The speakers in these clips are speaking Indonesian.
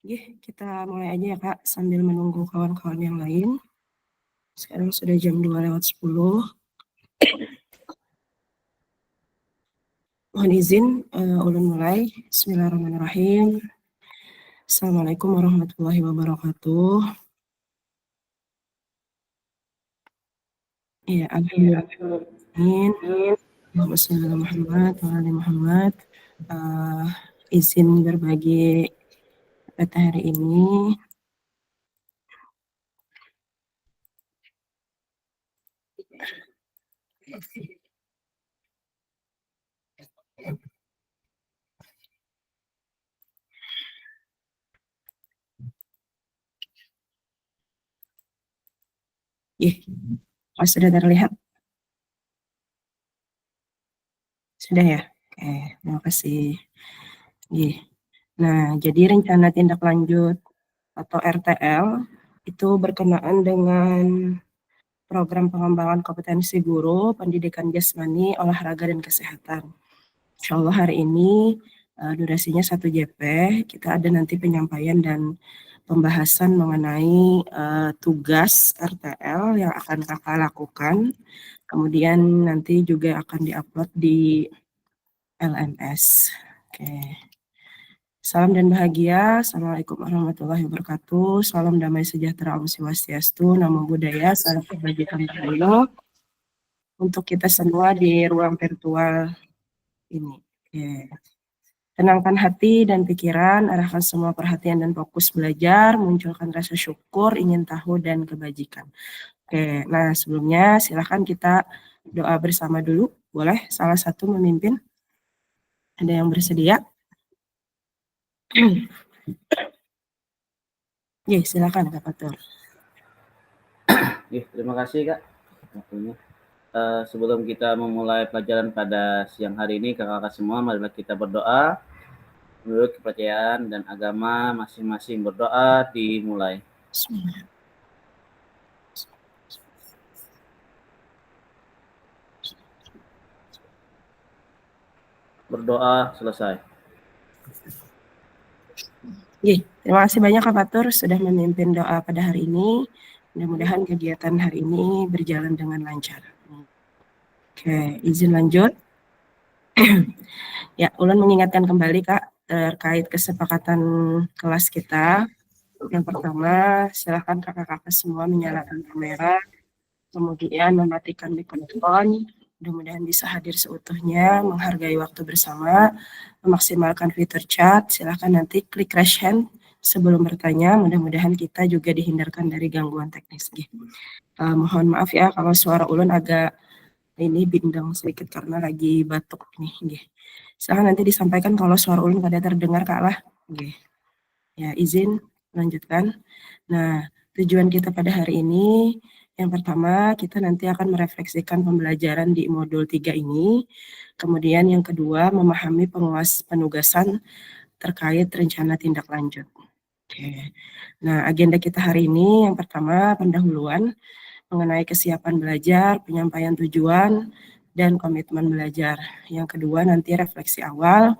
Kita mulai aja ya Kak, sambil menunggu kawan-kawan yang lain. Sekarang sudah jam 2:10. Mohon izin, ulun mulai. Bismillahirrahmanirrahim. Assalamualaikum warahmatullahi wabarakatuh. Ya, alhamdulillah. Allahumma sholli ala Muhammad wa ali Muhammad. Izin berbagi pada hari ini. Sudah terlihat? Sudah ya? Oke, terima kasih. Nah, jadi rencana tindak lanjut atau RTL itu berkenaan dengan program pengembangan kompetensi guru, pendidikan jasmani, olahraga, dan kesehatan. Insya Allah hari ini durasinya 1 JP, kita ada nanti penyampaian dan pembahasan mengenai tugas RTL yang akan kakak lakukan, kemudian nanti juga akan diupload di LMS. Salam dan bahagia. Assalamualaikum warahmatullahi wabarakatuh. Salam damai sejahtera Om Swastiastu, Namo Buddhaya, salam kebajikan Allah untuk kita semua di ruang virtual ini. Tenangkan hati dan pikiran, arahkan semua perhatian dan fokus belajar, munculkan rasa syukur, ingin tahu, dan kebajikan. Nah sebelumnya silakan kita doa bersama dulu. Boleh salah satu memimpin? Ada yang bersedia? Silakan Kak Fatur. Terima kasih Kak. Sebelum kita memulai pelajaran pada siang hari ini, kakak-kakak semua, marilah kita berdoa. Menurut kepercayaan dan agama masing-masing, berdoa dimulai. Berdoa selesai. Terima kasih banyak Kak Fatur sudah memimpin doa pada hari ini. Mudah-mudahan kegiatan hari ini berjalan dengan lancar. Izin lanjut. Ya, ulun mengingatkan kembali Kak terkait kesepakatan kelas kita. Yang pertama, silakan kakak-kakak semua menyalakan kamera, kemudian mematikan mikrofon. Mudah-mudahan bisa hadir seutuhnya, menghargai waktu bersama, memaksimalkan fitur chat. Silakan nanti klik raise hand sebelum bertanya. Mudah-mudahan kita juga dihindarkan dari gangguan teknis. Mohon maaf ya kalau suara ulun agak bindang sedikit karena lagi batuk nih. Silakan nanti disampaikan kalau suara ulun pada terdengar Kak lah. Ya, izin lanjutkan. Nah, tujuan kita pada hari ini yang pertama, kita nanti akan merefleksikan pembelajaran di modul 3 ini. Kemudian yang kedua, memahami penugasan terkait rencana tindak lanjut. Nah, agenda kita hari ini yang pertama, pendahuluan mengenai kesiapan belajar, penyampaian tujuan, dan komitmen belajar. Yang kedua, nanti refleksi awal.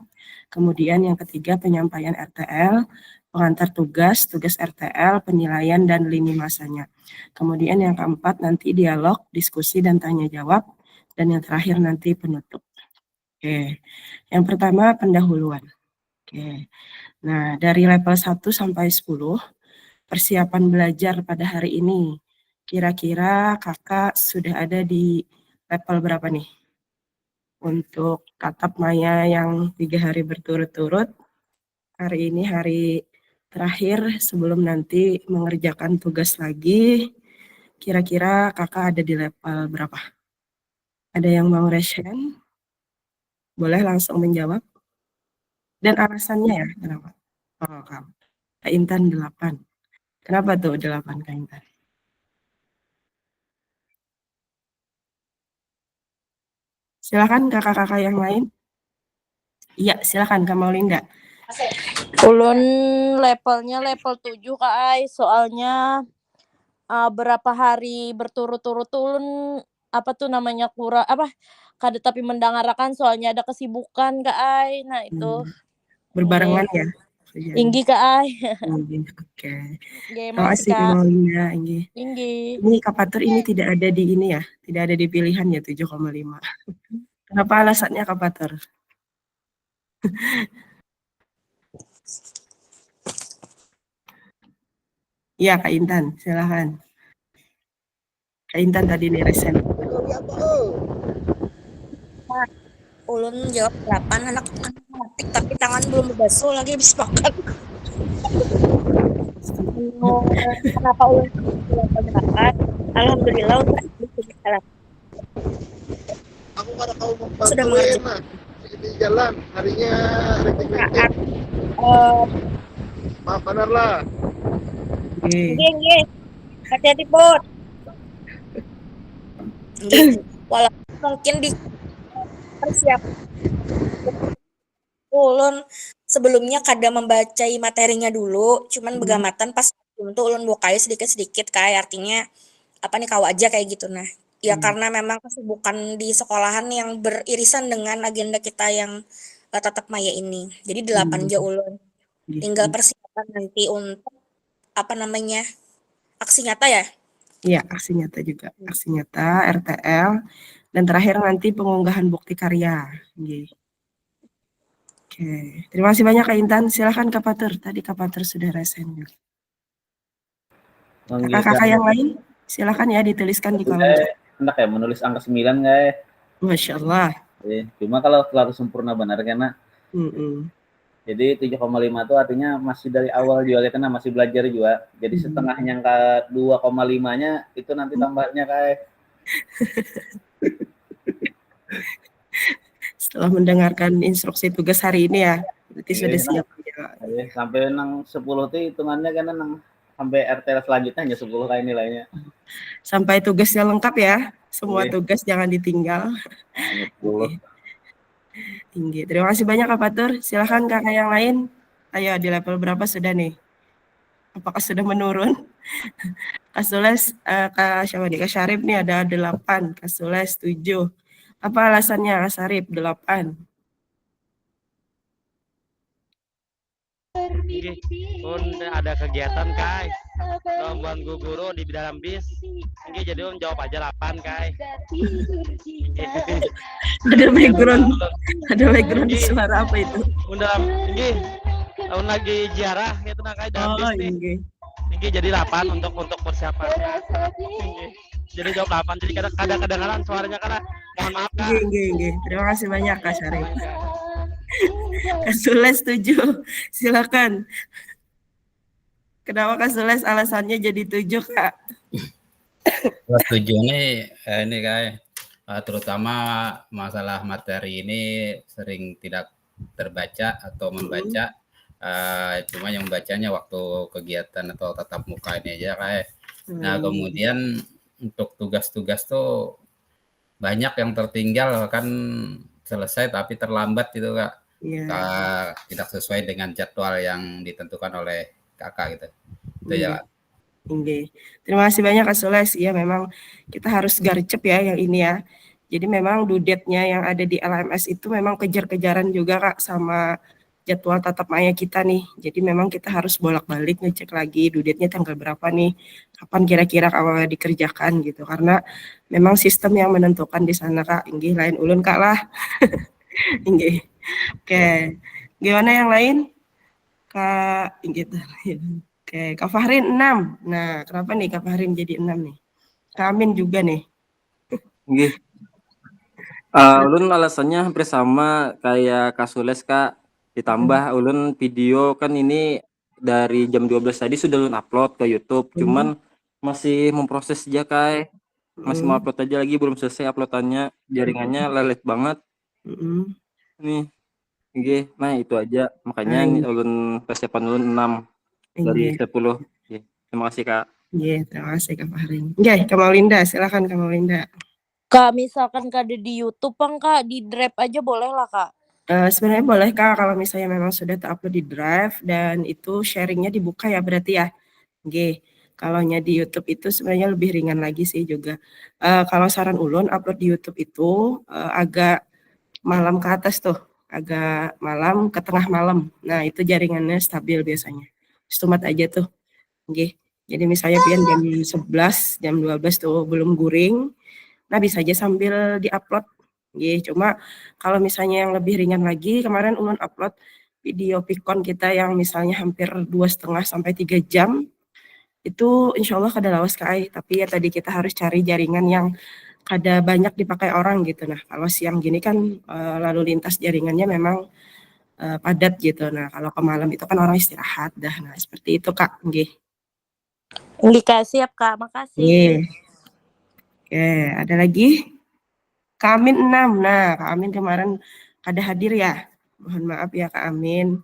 Kemudian yang ketiga, penyampaian RTL, pengantar tugas RTL, penilaian, dan lini masanya. Kemudian yang keempat nanti dialog, diskusi, dan tanya jawab. Dan yang terakhir nanti penutup. Yang pertama pendahuluan. Nah, dari level 1 sampai 10, persiapan belajar pada hari ini. Kira-kira kakak sudah ada di level berapa nih? Untuk tatap maya yang 3 hari berturut-turut. Hari ini hari terakhir sebelum nanti mengerjakan tugas lagi, kira-kira kakak ada di level berapa? Ada yang mau raise hand? Boleh langsung menjawab. Dan alasannya ya, kenapa? Kak Intan 8. Kenapa tuh 8 Kak Intan? Silakan kakak-kakak yang lain. Iya, silakan Kak Maulinda. Ulun levelnya level 7 Kak Ai, soalnya berapa hari berturut-turut ulun kada tapi mendengarkan soalnya ada kesibukan Kak Ai. Nah itu berbarengan ya. Saja. Inggih Kak Ai. Inggih, oke. Nggih, Terima makasih kasih Kak Kak. Maulina, inggih. Inggih. Ini Kapatur ini tidak ada di ini ya, tidak ada di pilihan ya 7,5. Kenapa alasannya Kapatur? Iya Kak Intan, silahkan. Kak Intan tadi nih resen. Ulun jawab 8, anak ngetik tapi tangan belum berbasuh lagi habis makan. Kenapa ulun levelnya 8? Alhamdulillah untuk salah. Aku kada kau Sudah membantuin mengerjakan. di jalan harinya rintik-rintik. Saat Maaf benar lah. Oke. nggih. Hati-hati Put. Nggih. Walaupun mungkin di persiap ulun sebelumnya kada membaca materinya dulu, cuman begamatan pas untuk ulun bukai sedikit-sedikit kayak artinya apa nih kau aja kayak gitu nah. Ya karena memang kesibukan di sekolahan yang beririsan dengan agenda kita yang tatap maya ini. Jadi 8 aja ulun. Tinggal persiapan nanti untuk apa namanya? Aksi nyata ya? Iya, aksi nyata juga. Aksi nyata, RTL, dan terakhir nanti pengunggahan bukti karya. Nggih. Oke, terima kasih banyak Kak Intan. Silahkan Kak Patur. Tadi Kak Patur sudah resen juga. Kakak-kakak yang lain, silahkan ya dituliskan di kolom chat. Hendak ya menulis angka 9 guys. Masya Allah. Cuma kalau terlalu sempurna benar karena jadi 7,5 itu artinya masih dari awal juga karena masih belajar juga. Jadi setengahnya ke 2,5-nya itu nanti tambahnya kayak. Setelah mendengarkan instruksi tugas hari ini ya, berarti sudah siap. Sampai nang 10 itu hitungannya kan nang sampai RTL selanjutnya hanya 10 kayak nilainya. Sampai tugasnya lengkap ya. Semua tugas jangan ditinggal. Tinggi. Terima kasih banyak Kak Patur. Silahkan kakak yang lain. Ayo di level berapa sudah nih? Apakah sudah menurun? Kak Sules, Kak siapa nih? Kak Syarif nih ada 8, Kak Sules 7. Apa alasannya Kak Syarif 8? Un ada kegiatan kai lomban guru di dalam bis ini jadi un jawab aja 8 kai. ada background suara apa itu? Un dalam ini un lagi ziarah gitu nah kai dalam bis nih. Ini jadi 8 untuk persiapannya. Jadi jawab 8 jadi kadang-kadang suaranya karena mohon maaf Kak. Terima kasih banyak Kak Syarif. Kak Sules 7, silakan. Kenapa Kak Sules alasannya jadi 7 Kak? 7 ini kayak terutama masalah materi ini sering tidak terbaca atau membaca, cuma yang bacanya waktu kegiatan atau tatap muka ini aja kayak. Nah kemudian untuk tugas-tugas tuh banyak yang tertinggal kan selesai tapi terlambat gitu Kak. Tidak sesuai dengan jadwal yang ditentukan oleh kakak gitu. Itu ya Kak. Terima kasih banyak Kak Sules. Iya memang kita harus garcep ya yang ini ya. Jadi memang dudetnya yang ada di LMS itu memang kejar-kejaran juga Kak sama jadwal tatap maya kita nih. Jadi memang kita harus bolak-balik ngecek lagi dudetnya tanggal berapa nih. Kapan kira-kira awal dikerjakan gitu. Karena memang sistem yang menentukan di sana Kak. Inggih lain ulun Kak lah. Inggih. Oke. Gimana yang lain? Kak gitu. Oke, Kak Fahrin 6. Nah, kenapa nih Kak Fahrin jadi 6 nih? Kak Amin juga nih. Nggih. Ulun alasannya hampir sama kayak Kak Sules Kak. Ditambah ulun video kan ini dari jam 12 tadi sudah ulun upload ke YouTube. Cuman masih memproses aja Kak. Masih mau upload aja lagi belum selesai uploadannya. Jaringannya lelet banget. Nih. Nggih, nah itu aja. Makanya ulun persiapan ulun 6 dari 10. Terima kasih Kak. Iya, terima kasih Kak Fahrin. Oke, Kak Maulinda, silakan Kak Maulinda. Kak, misalkan Kak ada di YouTube Kak, di Drive aja boleh lah Kak? Sebenarnya boleh Kak, kalau misalnya memang sudah terupload di Drive dan itu sharingnya dibuka ya berarti ya. Oke, kalaunya di YouTube itu sebenarnya lebih ringan lagi sih juga. Kalau saran ulun upload di YouTube itu agak malam ke atas tuh. agak malam ke tengah malam. Nah, itu jaringannya stabil biasanya. Stumat aja tuh. Nggih. Jadi misalnya pian jam 11, jam 12 tuh belum guring. Nah, bisa aja sambil di-upload. Nggih, cuma kalau misalnya yang lebih ringan lagi, kemarin ulun upload video pikon kita yang misalnya hampir 2,5 sampai 3 jam. Itu insya Allah kada lawas Kak, tapi ya tadi kita harus cari jaringan yang kada banyak dipakai orang gitu. Nah, kalau siang gini kan lalu lintas jaringannya memang padat gitu. Nah, kalau ke malam itu kan orang istirahat dah. Nah, seperti itu Kak. Nggih. Nggih Kak, siap Kak, makasih. Nggih. Oke, ada lagi? Kak Amin 6. Nah, Kak Amin kemarin kada hadir ya. Mohon maaf ya Kak Amin.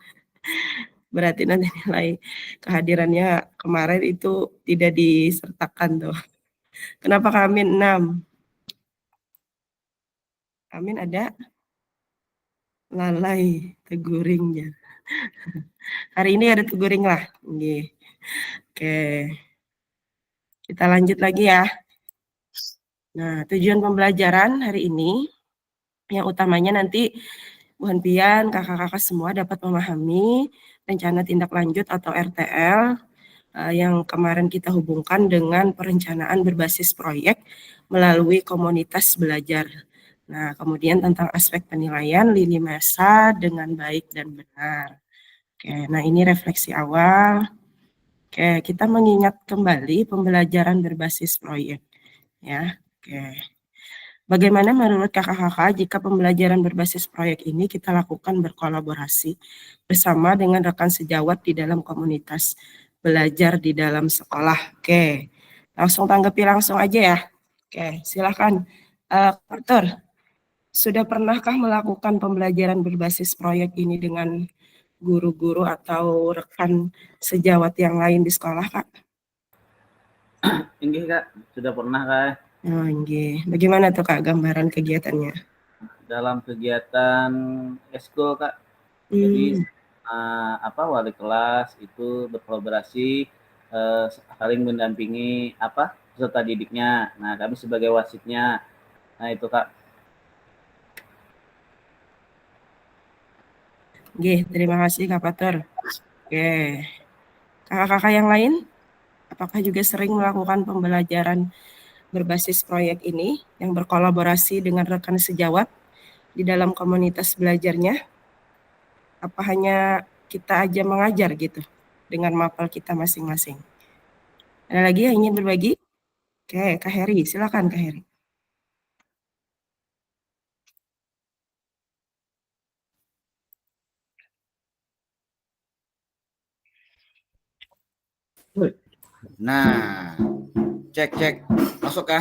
Berarti nanti nilai kehadirannya kemarin itu tidak disertakan tuh. Kenapa Kak Amin 6? Amin ada? Lalai teguringnya. Hari ini ada teguring lah. Nggih. Oke. Kita lanjut lagi ya. Nah, tujuan pembelajaran hari ini yang utamanya nanti Bu Hanpian, kakak-kakak semua dapat memahami rencana tindak lanjut atau RTL yang kemarin kita hubungkan dengan perencanaan berbasis proyek melalui komunitas belajar. Nah, kemudian tentang aspek penilaian lini masa dengan baik dan benar. Oke, nah ini refleksi awal. Oke, kita mengingat kembali pembelajaran berbasis proyek. Ya, oke. Bagaimana menurut kakak-kakak jika pembelajaran berbasis proyek ini kita lakukan berkolaborasi bersama dengan rekan sejawat di dalam komunitas belajar di dalam sekolah? Oke, langsung tanggapi langsung aja ya. Oke, silakan. Arthur, sudah pernahkah melakukan pembelajaran berbasis proyek ini dengan guru-guru atau rekan sejawat yang lain di sekolah, Kak? Inggih Kak, sudah pernah Kak. Oh, inggih. Bagaimana tuh Kak gambaran kegiatannya? Dalam kegiatan eskul Kak. Jadi wali kelas itu berkolaborasi saling mendampingi peserta didiknya. Nah, kami sebagai wasitnya. Nah, itu Kak. Oke, terima kasih Kak Pater. Oke. Kakak-kakak yang lain, apakah juga sering melakukan pembelajaran berbasis proyek ini yang berkolaborasi dengan rekan sejawat di dalam komunitas belajarnya? Apa hanya kita aja mengajar gitu dengan mapel kita masing-masing? Ada lagi yang ingin berbagi? Oke, Kak Heri, silakan Kak Heri. Nah, cek masuk kah?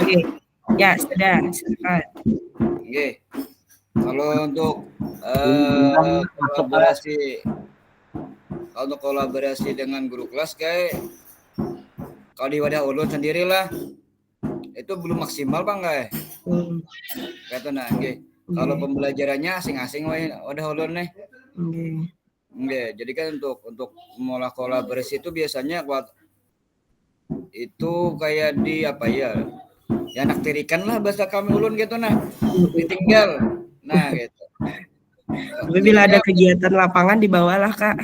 Ya, sudah, silakan. Oke. Kalau untuk kolaborasi dengan guru kelas kayak kalau di wadah ulun sendirilah itu belum maksimal Bang kayak. Kata nah, oke. Kalau pembelajarannya asing-asing wadah ulun nih. Oke, jadi kan untuk mulai kolaborasi itu biasanya buat itu kayak di apa ya naktirikan lah bahasa kami ulun gitu nah ditinggal nah gitu. Tapi bila ada kegiatan lapangan dibawalah Kak.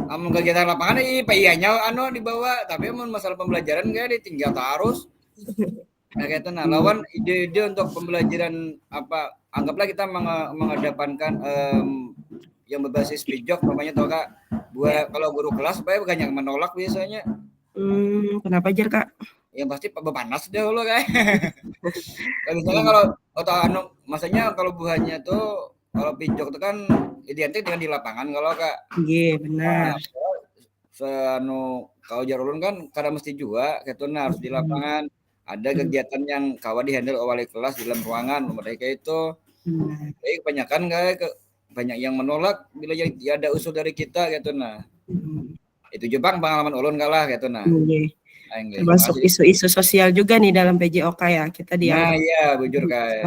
Kegiatan lapangan iyanya dibawa tapi masalah pembelajaran kayak ditinggal terus. Nah gitu nah lawan ide-ide untuk pembelajaran anggaplah kita mengedepankan yang berbasis pijok namanya tau Kak buat kalau guru kelas supaya bukan yang menolak biasanya. Kenapa aja Kak? Yang pasti panas deh lo kayak. Misalnya kalau maksudnya kalau buahnya tuh kalau pijok itu kan identik dengan di lapangan kalau Kak. Iya benar. Kalau jarulun kan kadang mesti juga gitu harus di lapangan. Ada kegiatan yang kawan dihandle oleh kelas di dalam ruangan mereka itu. Baik kebanyakan kayak banyak yang menolak bila ada usul dari kita gitu nah. Itu juga pengalaman ulun kalah gitu nah. Termasuk isu-isu sosial juga nih dalam PJOK ya kita dianggap. Nah iya bujur kayak.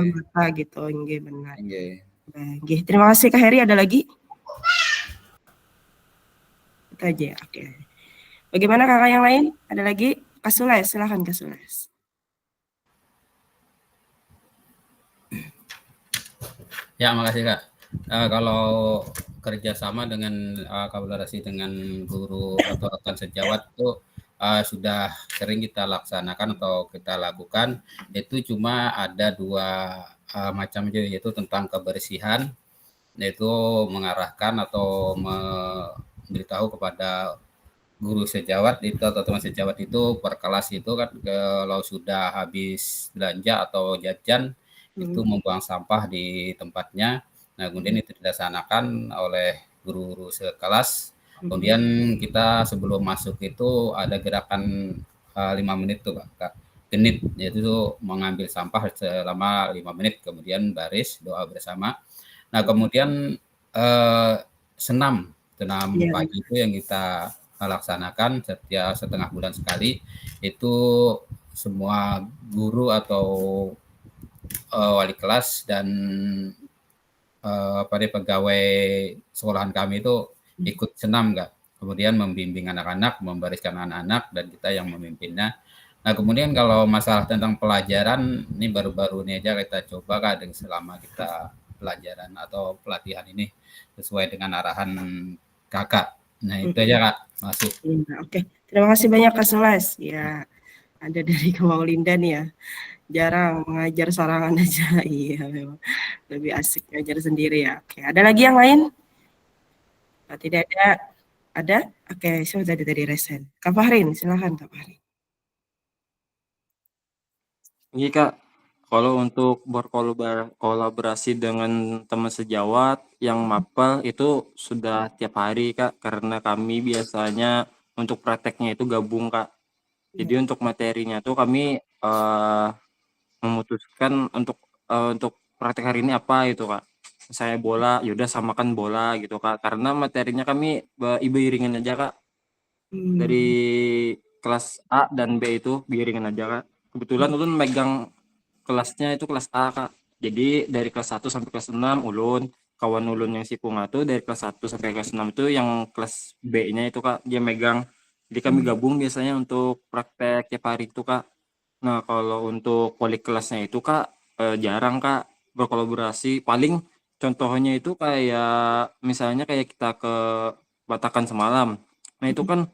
Gitu, nggih benar. Nggih. Terima kasih Kak Heri. Ada lagi? Itu aja. Oke. Bagaimana kakak yang lain? Ada lagi? Kak Sules, silakan Kak Sules. Ya, makasih Kak. Kalau kerjasama dengan kolaborasi dengan guru atau rekan sejawat itu sudah sering kita laksanakan atau kita lakukan. Itu cuma ada 2 macam aja, yaitu tentang kebersihan, yaitu mengarahkan atau memberitahu kepada guru sejawat itu atau teman sejawat itu per kelas itu kan kalau sudah habis belanja atau jajan itu membuang sampah di tempatnya. Nah, kemudian itu dilaksanakan oleh guru-guru sekelas. Kemudian kita sebelum masuk itu ada gerakan 5 menit tuh Kak. Genit, yaitu mengambil sampah selama 5 menit, kemudian baris doa bersama. Nah, kemudian senam pagi itu yang kita laksanakan setiap setengah bulan sekali. Itu semua guru atau wali kelas dan pegawai sekolahan kami itu ikut senam Kak. Kemudian membimbing anak-anak, membariskan anak-anak, dan kita yang memimpinnya. Nah, kemudian kalau masalah tentang pelajaran, ini baru-baru ini aja kita coba Kak, selama kita pelajaran atau pelatihan ini sesuai dengan arahan Kakak. Nah, itu aja Kak. Masuk. Oke. Terima kasih banyak Kak Seles. Ya, ada dari Kak Maulinda nih ya. Jarang mengajar sorangan aja. Iya, memang lebih asik ngajar sendiri ya. Oke, ada lagi yang lain? Kalau tidak ada, ada? Oke, saya tadi resen. Kak Fahrin, silakan Kak Fahrin. Iya Kak, kalau untuk berkolaborasi dengan teman sejawat yang mapel itu sudah tiap hari Kak, karena kami biasanya untuk prakteknya itu gabung Kak. Jadi untuk materinya tuh kami memutuskan untuk praktek hari ini apa gitu Kak. Saya bola, yaudah samakan bola gitu Kak. Karena materinya kami iringan aja Kak. Dari kelas A dan B itu biringan aja Kak. Kebetulan ulun megang kelasnya itu kelas A Kak. Jadi dari kelas 1 sampai kelas 6 ulun, kawan ulun yang si Punga tuh dari kelas 1 sampai kelas 6 itu yang kelas B-nya itu Kak, dia megang. Jadi kami gabung biasanya untuk praktek tiap hari itu Kak. Nah, kalau untuk wali kelasnya itu Kak jarang Kak berkolaborasi. Paling contohnya itu kayak misalnya kayak kita ke Batakan semalam. Nah, itu kan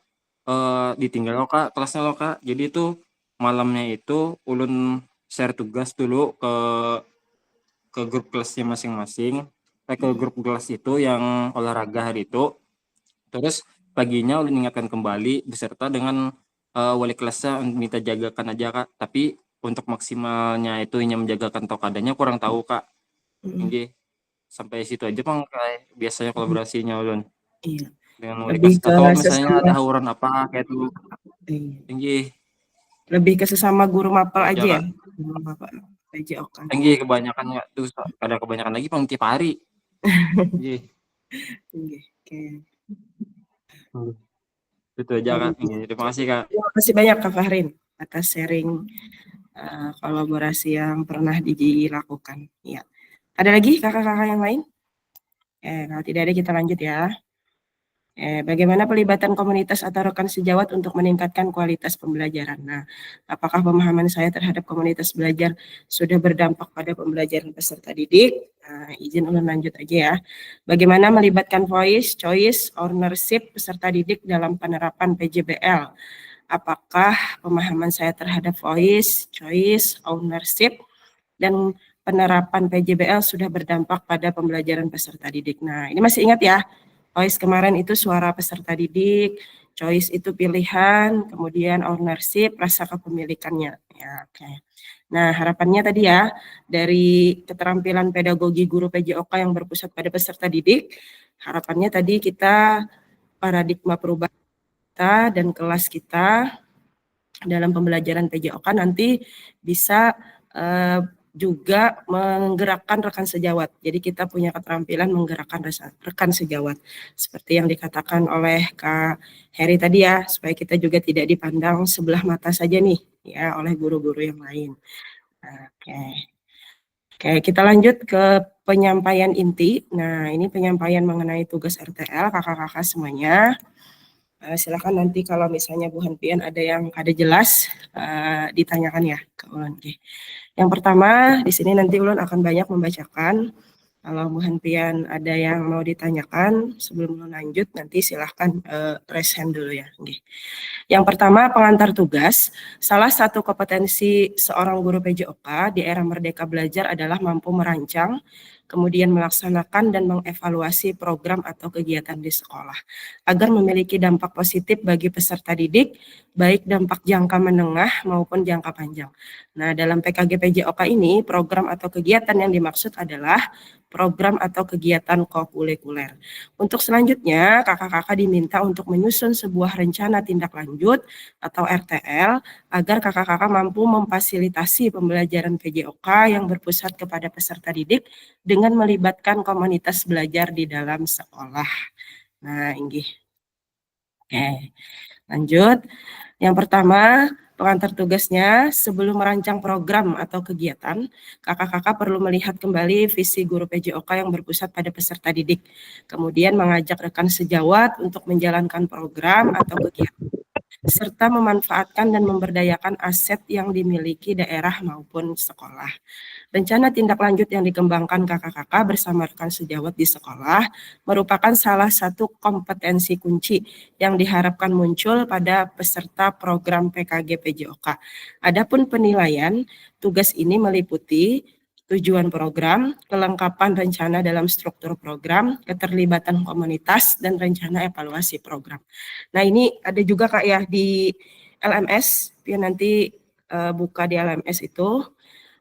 ditinggal lo Kak kelasnya lo Kak. Jadi itu malamnya itu ulun share tugas dulu ke grup kelasnya masing-masing. Ke grup kelas itu yang olahraga hari itu. Terus paginya ulun ingatkan kembali beserta dengan wali kelasnya minta jagakan aja Kak. Tapi untuk maksimalnya itu hanya menjagakan tokadanya kurang tahu Kak. Ini sampai situ aja Bang kayak biasanya kolaborasinya ulun. Iya. Dengan wali kelas atau misalnya ada hauran apa kayak itu. Tinggi. Lebih ke sesama guru mapel aja ya. Guru mapel aja oke. Tinggi kebanyakan nggak tuh ada kebanyakan lagi Bang tiap hari. Tinggi. Oke. Itu aja Kak. Terima kasih Kak. Terima kasih banyak Kak Fahrin atas sharing kolaborasi yang pernah dilakukan. Ya. Ada lagi kakak-kakak yang lain? Kalau tidak ada kita lanjut ya. Bagaimana pelibatan komunitas atau rekan sejawat untuk meningkatkan kualitas pembelajaran? Nah, apakah pemahaman saya terhadap komunitas belajar sudah berdampak pada pembelajaran peserta didik? Nah, izin ulun lanjut aja ya. Bagaimana melibatkan voice, choice, ownership peserta didik dalam penerapan PJBL? Apakah pemahaman saya terhadap voice, choice, ownership, dan penerapan PJBL sudah berdampak pada pembelajaran peserta didik? Nah, ini masih ingat ya? Voice kemarin itu suara peserta didik, choice itu pilihan, kemudian ownership, rasa kepemilikannya. Ya, oke. Nah, harapannya tadi ya, dari keterampilan pedagogi guru PJOK yang berpusat pada peserta didik, harapannya tadi kita paradigma perubahan kita dan kelas kita dalam pembelajaran PJOK nanti bisa juga menggerakkan rekan sejawat. Jadi kita punya keterampilan menggerakkan rekan sejawat. Seperti yang dikatakan oleh Kak Heri tadi ya, supaya kita juga tidak dipandang sebelah mata saja nih ya oleh guru-guru yang lain. Oke, kita lanjut ke penyampaian inti. Nah, ini penyampaian mengenai tugas RTL kakak-kakak semuanya. Silakan nanti kalau misalnya Bu Hanpian ada yang kada jelas ditanyakan ya ke Ulun. Yang pertama, di sini nanti Ulun akan banyak membacakan Kalau Bu Hanpian ada yang mau ditanyakan sebelum lanjut, nanti silahkan raise hand dulu ya. Yang pertama, pengantar tugas. Salah satu kompetensi seorang guru PJOK di era Merdeka Belajar adalah mampu merancang, kemudian melaksanakan dan mengevaluasi program atau kegiatan di sekolah agar memiliki dampak positif bagi peserta didik, baik dampak jangka menengah maupun jangka panjang. Nah, dalam PKG PJOK ini, program atau kegiatan yang dimaksud adalah program atau kegiatan kokurikuler. Untuk selanjutnya, kakak-kakak diminta untuk menyusun sebuah rencana tindak lanjut atau RTL agar kakak-kakak mampu memfasilitasi pembelajaran PJOK yang berpusat kepada peserta didik dengan melibatkan komunitas belajar di dalam sekolah. Nah, ini. Oke, lanjut. Yang pertama, pengantar tugasnya, sebelum merancang program atau kegiatan, kakak-kakak perlu melihat kembali visi guru PJOK yang berpusat pada peserta didik. Kemudian mengajak rekan sejawat untuk menjalankan program atau kegiatan, serta memanfaatkan dan memberdayakan aset yang dimiliki daerah maupun sekolah. Rencana tindak lanjut yang dikembangkan kakak-kakak bersama rekan sejawat di sekolah merupakan salah satu kompetensi kunci yang diharapkan muncul pada peserta program PKG PJOK. Adapun penilaian, tugas ini meliputi tujuan program, kelengkapan rencana dalam struktur program, keterlibatan komunitas, dan rencana evaluasi program. Nah, ini ada juga Kak ya di LMS, ya nanti buka di LMS itu.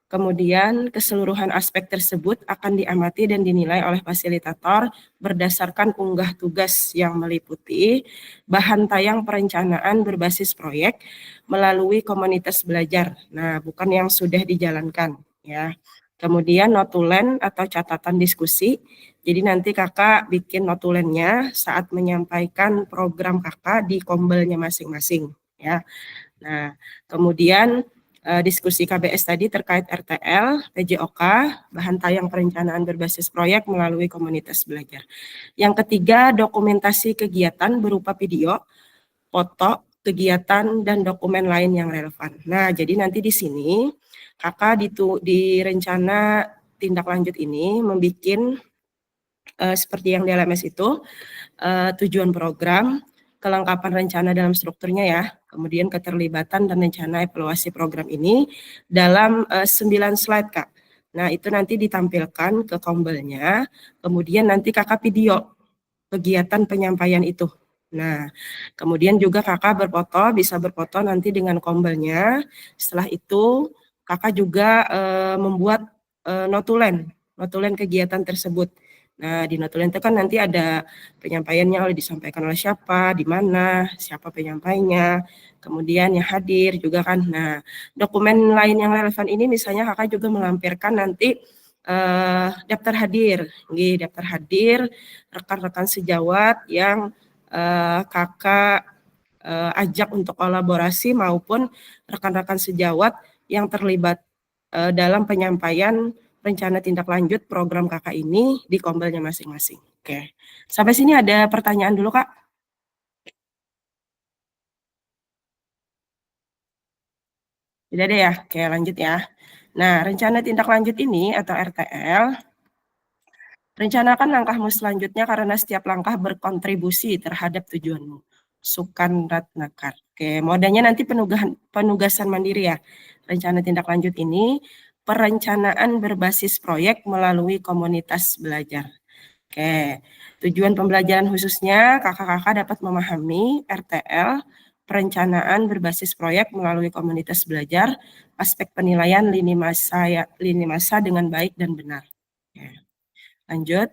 Kemudian keseluruhan aspek tersebut akan diamati dan dinilai oleh fasilitator berdasarkan unggah tugas yang meliputi bahan tayang perencanaan berbasis proyek melalui komunitas belajar. Nah, bukan yang sudah dijalankan ya. Kemudian notulen atau catatan diskusi. Jadi nanti kakak bikin notulennya saat menyampaikan program kakak di kombelnya masing-masing ya. Nah, kemudian diskusi KBS tadi terkait RTL, PJOK, bahan tayang perencanaan berbasis proyek melalui komunitas belajar. Yang ketiga, dokumentasi kegiatan berupa video, foto, kegiatan, dan dokumen lain yang relevan. Nah, jadi nanti di sini kakak di rencana tindak lanjut ini membuat seperti yang di LMS itu, tujuan program, kelengkapan rencana dalam strukturnya ya, kemudian keterlibatan dan rencana evaluasi program ini dalam 9 slide Kak. Nah, itu nanti ditampilkan ke kombelnya, kemudian nanti kakak video kegiatan penyampaian itu. Nah, kemudian juga kakak bisa berfoto nanti dengan kombelnya. Setelah itu kakak juga membuat notulen kegiatan tersebut. Nah, di notulen itu kan nanti ada penyampaiannya disampaikan oleh siapa, di mana, siapa penyampainya, kemudian yang hadir juga kan. Nah, dokumen lain yang relevan ini misalnya kakak juga melampirkan nanti daftar hadir, rekan-rekan sejawat yang kakak ajak untuk kolaborasi maupun rekan-rekan sejawat yang terlibat dalam penyampaian rencana tindak lanjut program kakak ini di kombelnya masing-masing. Oke, sampai sini ada pertanyaan dulu Kak? Tidak ada ya? Oke, lanjut ya. Nah, rencana tindak lanjut ini atau RTL, rencanakan langkahmu selanjutnya karena setiap langkah berkontribusi terhadap tujuanmu. Sukan Ratnakar. Oke, modenya nanti penugasan mandiri ya. Rencana tindak lanjut ini perencanaan berbasis proyek melalui komunitas belajar. Oke, tujuan pembelajaran khususnya kakak-kakak dapat memahami RTL, perencanaan berbasis proyek melalui komunitas belajar, aspek penilaian lini masa dengan baik dan benar. Oke, lanjut.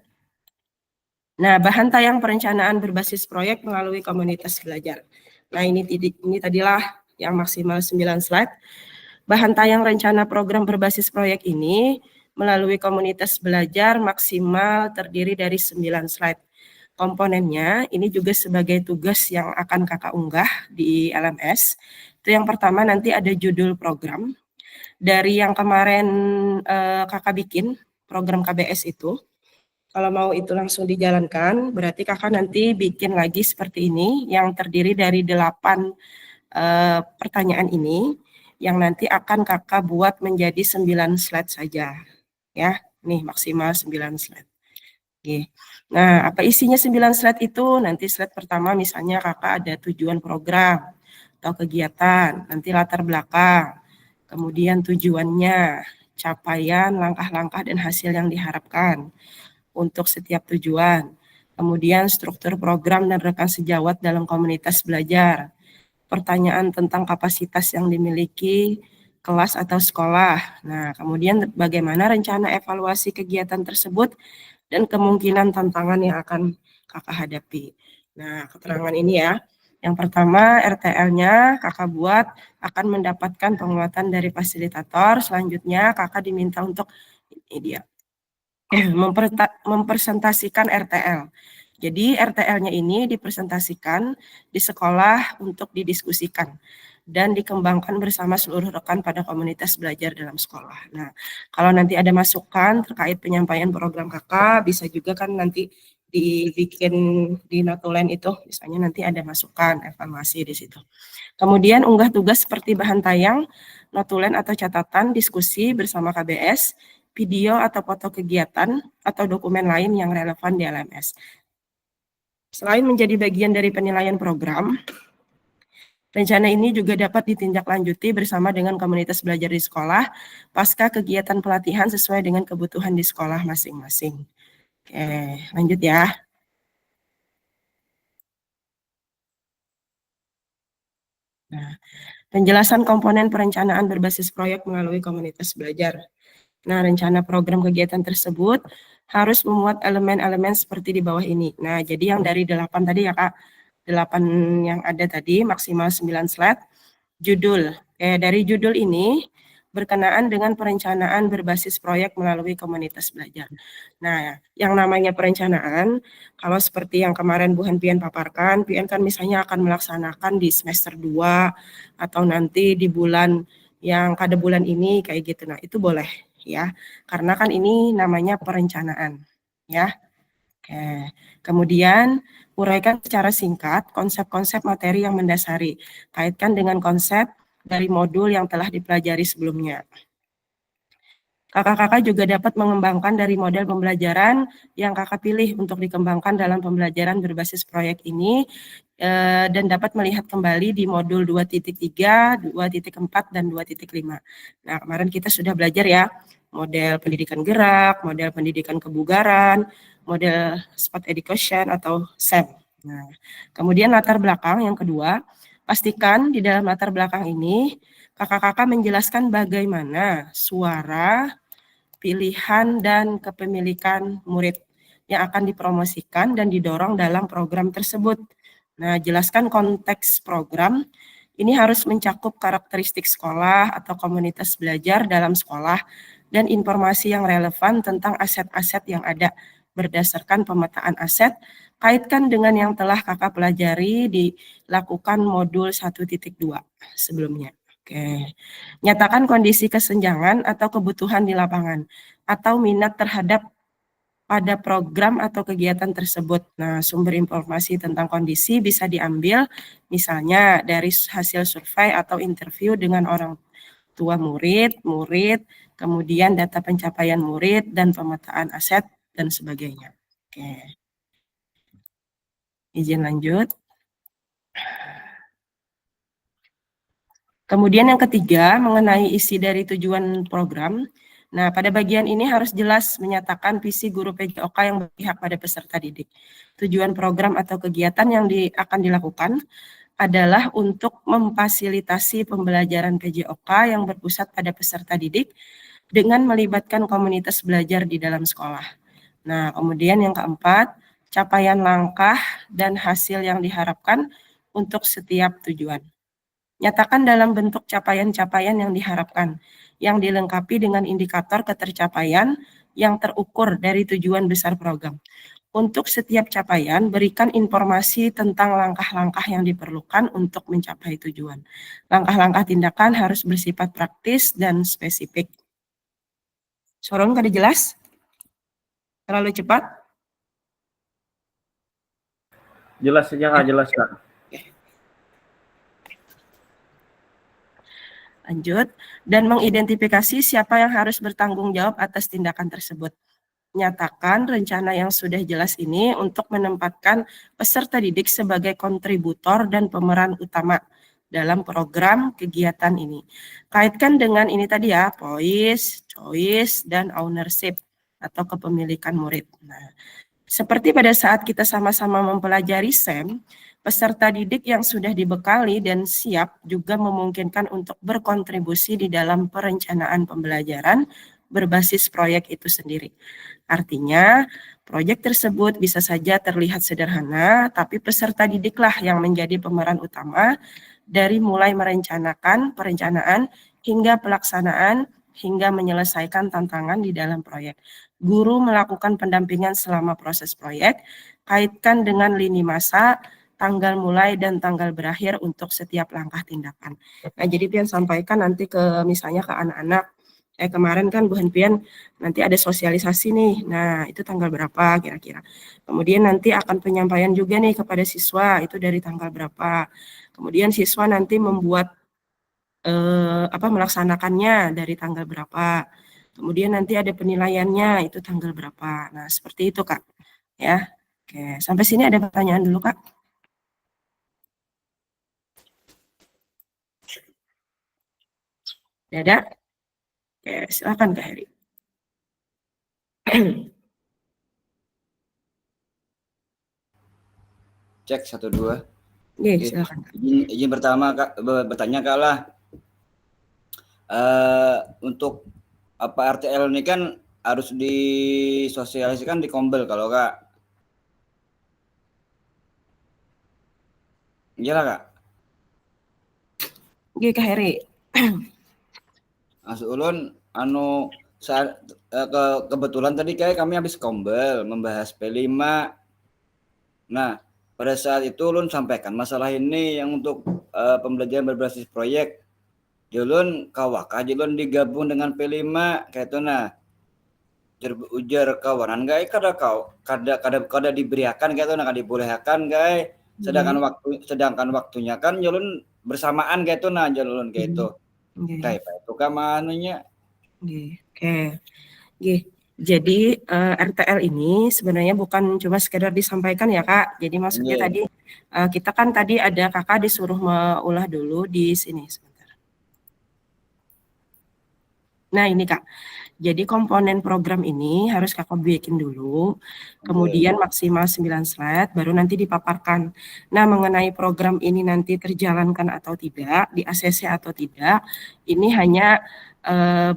Nah, bahan tayang perencanaan berbasis proyek melalui komunitas belajar. Nah, ini tadilah yang maksimal 9 slide. Bahan tayang rencana program berbasis proyek ini melalui komunitas belajar maksimal terdiri dari 9 slide. Komponennya ini juga sebagai tugas yang akan kakak unggah di LMS. Itu yang pertama nanti ada judul program. Dari yang kemarin kakak bikin, program KBS itu. Kalau mau itu langsung dijalankan, berarti kakak nanti bikin lagi seperti ini, yang terdiri dari 8 pertanyaan ini, yang nanti akan kakak buat menjadi 9 slide saja. Ya, Nih maksimal 9 slide. Oke. Nah, apa isinya 9 slide itu? Nanti slide pertama misalnya kakak ada tujuan program atau kegiatan, nanti latar belakang, kemudian tujuannya, capaian, langkah-langkah dan hasil yang diharapkan untuk setiap tujuan. Kemudian struktur program dan rekan sejawat dalam komunitas belajar. Pertanyaan tentang kapasitas yang dimiliki kelas atau sekolah. Nah, kemudian bagaimana rencana evaluasi kegiatan tersebut dan kemungkinan tantangan yang akan kakak hadapi. Nah, keterangan ini ya. Yang pertama, RTL-nya kakak buat akan mendapatkan penguatan dari fasilitator. Selanjutnya, kakak diminta untuk ini dia, mempresentasikan RTL. Jadi RTL-nya ini dipresentasikan di sekolah untuk didiskusikan dan dikembangkan bersama seluruh rekan pada komunitas belajar dalam sekolah. Nah, kalau nanti ada masukan terkait penyampaian program kakak, bisa juga kan nanti dibikin di notulen itu, misalnya nanti ada masukan, evaluasi di situ. Kemudian unggah tugas seperti bahan tayang, notulen atau catatan, diskusi bersama KBS, video atau foto kegiatan, atau dokumen lain yang relevan di LMS. Selain menjadi bagian dari penilaian program, rencana ini juga dapat ditindaklanjuti bersama dengan komunitas belajar di sekolah pasca kegiatan pelatihan sesuai dengan kebutuhan di sekolah masing-masing. Oke, lanjut ya. Nah, penjelasan komponen perencanaan berbasis proyek melalui komunitas belajar. Nah, rencana program kegiatan tersebut harus memuat elemen-elemen seperti di bawah ini. Nah, jadi yang dari 8 tadi ya Kak, 8 yang ada tadi maksimal 9 slide. Judul. Dari judul ini berkenaan dengan perencanaan berbasis proyek melalui komunitas belajar. Nah, yang namanya perencanaan, kalau seperti yang kemarin Bu Henpian paparkan, PN kan misalnya akan melaksanakan di semester 2 atau nanti di bulan yang pada bulan ini kayak gitu. Nah, itu boleh ya. Karena kan ini namanya perencanaan ya. Oke. Kemudian uraikan secara singkat konsep-konsep materi yang mendasari. Kaitkan dengan konsep dari modul yang telah dipelajari sebelumnya. Kakak-kakak juga dapat mengembangkan dari model pembelajaran yang kakak pilih untuk dikembangkan dalam pembelajaran berbasis proyek ini dan dapat melihat kembali di modul 2.3, 2.4, dan 2.5. Nah, kemarin kita sudah belajar ya, model pendidikan gerak, model pendidikan kebugaran, model sport education atau SEM. Nah, kemudian latar belakang yang kedua, pastikan di dalam latar belakang ini kakak-kakak menjelaskan bagaimana suara, pilihan, dan kepemilikan murid yang akan dipromosikan dan didorong dalam program tersebut. Nah, jelaskan konteks program. Ini harus mencakup karakteristik sekolah atau komunitas belajar dalam sekolah dan informasi yang relevan tentang aset-aset yang ada berdasarkan pemetaan aset. Kaitkan dengan yang telah kakak pelajari dilakukan modul 1.2 sebelumnya. Oke. Nyatakan kondisi kesenjangan atau kebutuhan di lapangan atau minat terhadap pada program atau kegiatan tersebut. Nah, sumber informasi tentang kondisi bisa diambil misalnya dari hasil survei atau interview dengan orang tua murid, kemudian data pencapaian murid dan pemetaan aset dan sebagainya. Oke. Izin lanjut. Kemudian yang ketiga, mengenai isi dari tujuan program. Nah, pada bagian ini harus jelas menyatakan visi guru PJOK yang berpihak pada peserta didik. Tujuan program atau kegiatan yang akan dilakukan adalah untuk memfasilitasi pembelajaran PJOK yang berpusat pada peserta didik dengan melibatkan komunitas belajar di dalam sekolah. Nah, kemudian yang keempat, capaian langkah dan hasil yang diharapkan untuk setiap tujuan. Nyatakan dalam bentuk capaian-capaian yang diharapkan, yang dilengkapi dengan indikator ketercapaian yang terukur dari tujuan besar program. Untuk setiap capaian, berikan informasi tentang langkah-langkah yang diperlukan untuk mencapai tujuan. Langkah-langkah tindakan harus bersifat praktis dan spesifik. Soron, kada jelas? Terlalu cepat? Jelas saja Kak, jelas Kak. Lanjut, dan mengidentifikasi siapa yang harus bertanggung jawab atas tindakan tersebut. Nyatakan rencana yang sudah jelas ini untuk menempatkan peserta didik sebagai kontributor dan pemeran utama dalam program kegiatan ini. Kaitkan dengan ini tadi ya, POIS, choice, dan ownership atau kepemilikan murid. Nah, seperti pada saat kita sama-sama mempelajari SEM, peserta didik yang sudah dibekali dan siap juga memungkinkan untuk berkontribusi di dalam perencanaan pembelajaran berbasis proyek itu sendiri. Artinya, proyek tersebut bisa saja terlihat sederhana, tapi peserta didiklah yang menjadi pemeran utama dari mulai perencanaan hingga pelaksanaan hingga menyelesaikan tantangan di dalam proyek. Guru melakukan pendampingan selama proses proyek, kaitkan dengan lini masa, tanggal mulai dan tanggal berakhir untuk setiap langkah tindakan. Nah, jadi Pian sampaikan nanti misalnya ke anak-anak, kemarin kan Bu Henpian nanti ada sosialisasi nih, nah itu tanggal berapa kira-kira. Kemudian nanti akan penyampaian juga nih kepada siswa, itu dari tanggal berapa. Kemudian siswa nanti membuat melaksanakannya dari tanggal berapa. Kemudian nanti ada penilaiannya, itu tanggal berapa. Nah, seperti itu Kak. Ya, oke. Sampai sini ada pertanyaan dulu Kak? Ada? Oke, silakan Kak Heri. Cek 1 2. Oke, silakan. Izin pertama Kak bertanya Kak lah. Untuk RTL ini kan harus disosialisasikan di Kombel kalau Kak. Iyalah Kak. Oke Kak Heri. Mas Ulun kebetulan tadi kayak kami habis Kombel membahas P5. Nah, pada saat itu Ulun sampaikan masalah ini yang untuk pembelajaran berbasis proyek. Ulun kawaka Ulun digabung dengan P5 kayak itu nah. Ujar kawanan guys kada diberiakan kayak itu nah, kada dibolehkan guys. Sedangkan waktunya kan Ulun bersamaan kayak itu nah Ulun kayak itu. Kayak itu kan manunya. Oke. Jadi RTL ini sebenarnya bukan cuma sekedar disampaikan ya Kak. Jadi maksudnya tadi kita kan tadi ada Kakak disuruh mengulah dulu di sini sebentar. Nah ini Kak, jadi komponen program ini harus Kakak bikin dulu, kemudian maksimal 9 slide, baru nanti dipaparkan. Nah mengenai program ini nanti terjalankan atau tidak, di ACC atau tidak, ini hanya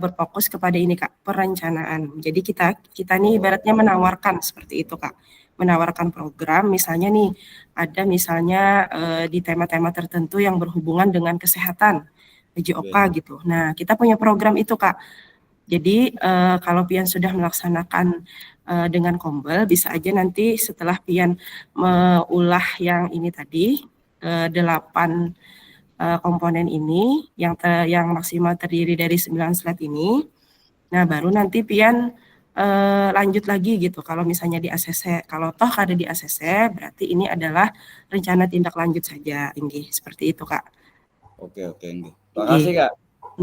berfokus kepada ini Kak, perencanaan. Jadi kita nih ibaratnya menawarkan seperti itu Kak, menawarkan program, misalnya nih ada misalnya di tema-tema tertentu yang berhubungan dengan kesehatan, PJOK gitu. Nah, kita punya program itu, Kak. Jadi, kalau Pian sudah melaksanakan dengan Kombel, bisa aja nanti setelah Pian mengulah yang ini tadi, 8 komponen ini, yang maksimal terdiri dari 9 slide ini, nah baru nanti Pian lanjut lagi gitu, kalau misalnya di ACC. Kalau toh ada di ACC, berarti ini adalah rencana tindak lanjut saja, Inggi. Seperti itu, Kak. Oke, Inggi. Terima kasih Kak.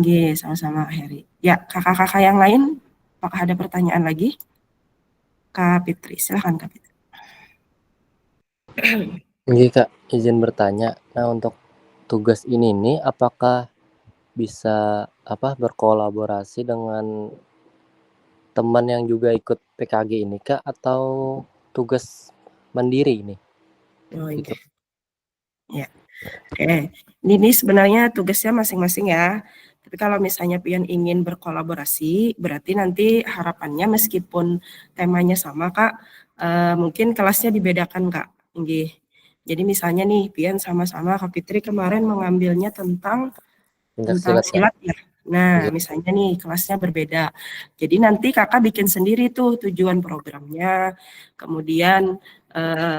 Nggih, sama-sama Heri. Ya, kakak-kakak yang lain, apakah ada pertanyaan lagi? Kak Fitri, silakan Kak Fitri. Nggih Kak, izin bertanya. Nah untuk tugas ini nih, apakah bisa berkolaborasi dengan teman yang juga ikut PKG ini Kak, atau tugas mandiri ini? Oh gitu. Ya. Oke, ini sebenarnya tugasnya masing-masing ya. Tapi kalau misalnya Pian ingin berkolaborasi, berarti nanti harapannya meskipun temanya sama Kak, mungkin kelasnya dibedakan Kak. Jadi misalnya nih Pian sama-sama Kak Fitri kemarin mengambilnya tentang silat ya. Nah, misalnya nih kelasnya berbeda. Jadi nanti Kakak bikin sendiri tuh tujuan programnya, kemudian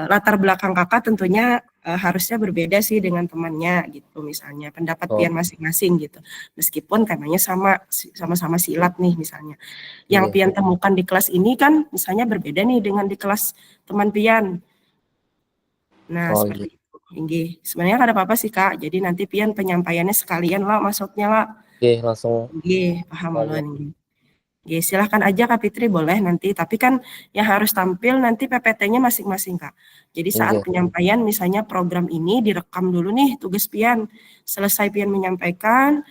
latar belakang Kakak tentunya harusnya berbeda sih dengan temannya gitu, misalnya pendapat Pian masing-masing gitu. Meskipun temanya sama-sama silat nih misalnya. Yang Pian temukan di kelas ini kan misalnya berbeda nih dengan di kelas teman Pian. Nah, seperti itu. Sebenarnya ada apa-apa sih Kak. Jadi nanti Pian penyampaiannya sekalian lah maksudnya lah. Oke, langsung Nggih, paham tanya. ulun nggih. Nggih, silahkan aja Kak Fitri boleh nanti, tapi kan yang harus tampil nanti PPT-nya masing-masing, Kak. Jadi saat Nggih. penyampaian misalnya program ini direkam dulu nih tugas pian. Selesai pian menyampaikan,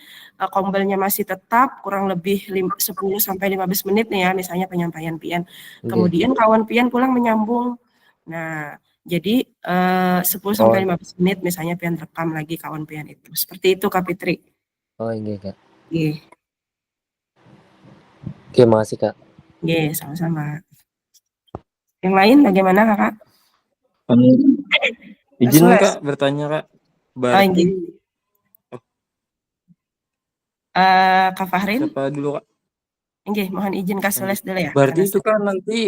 kombelnya masih tetap kurang lebih 10 sampai 15 menit nih ya misalnya penyampaian pian. Nggih. Kemudian kawan pian pulang menyambung. Nah, jadi 10 sampai 15 menit misalnya pian rekam lagi kawan pian itu. Seperti itu Kak Fitri. Oh, nggih, Kak. Nggih. Oke, makasih, Kak. Nggih, sama-sama. Yang lain bagaimana Kakak? Izin Sules. Kak bertanya Kak. Oh, Berarti nggih. Kak Fahrin? siapa dulu Kak? Nggih, mohon izin Kak Sules dulu ya. Berarti karena itu kan nanti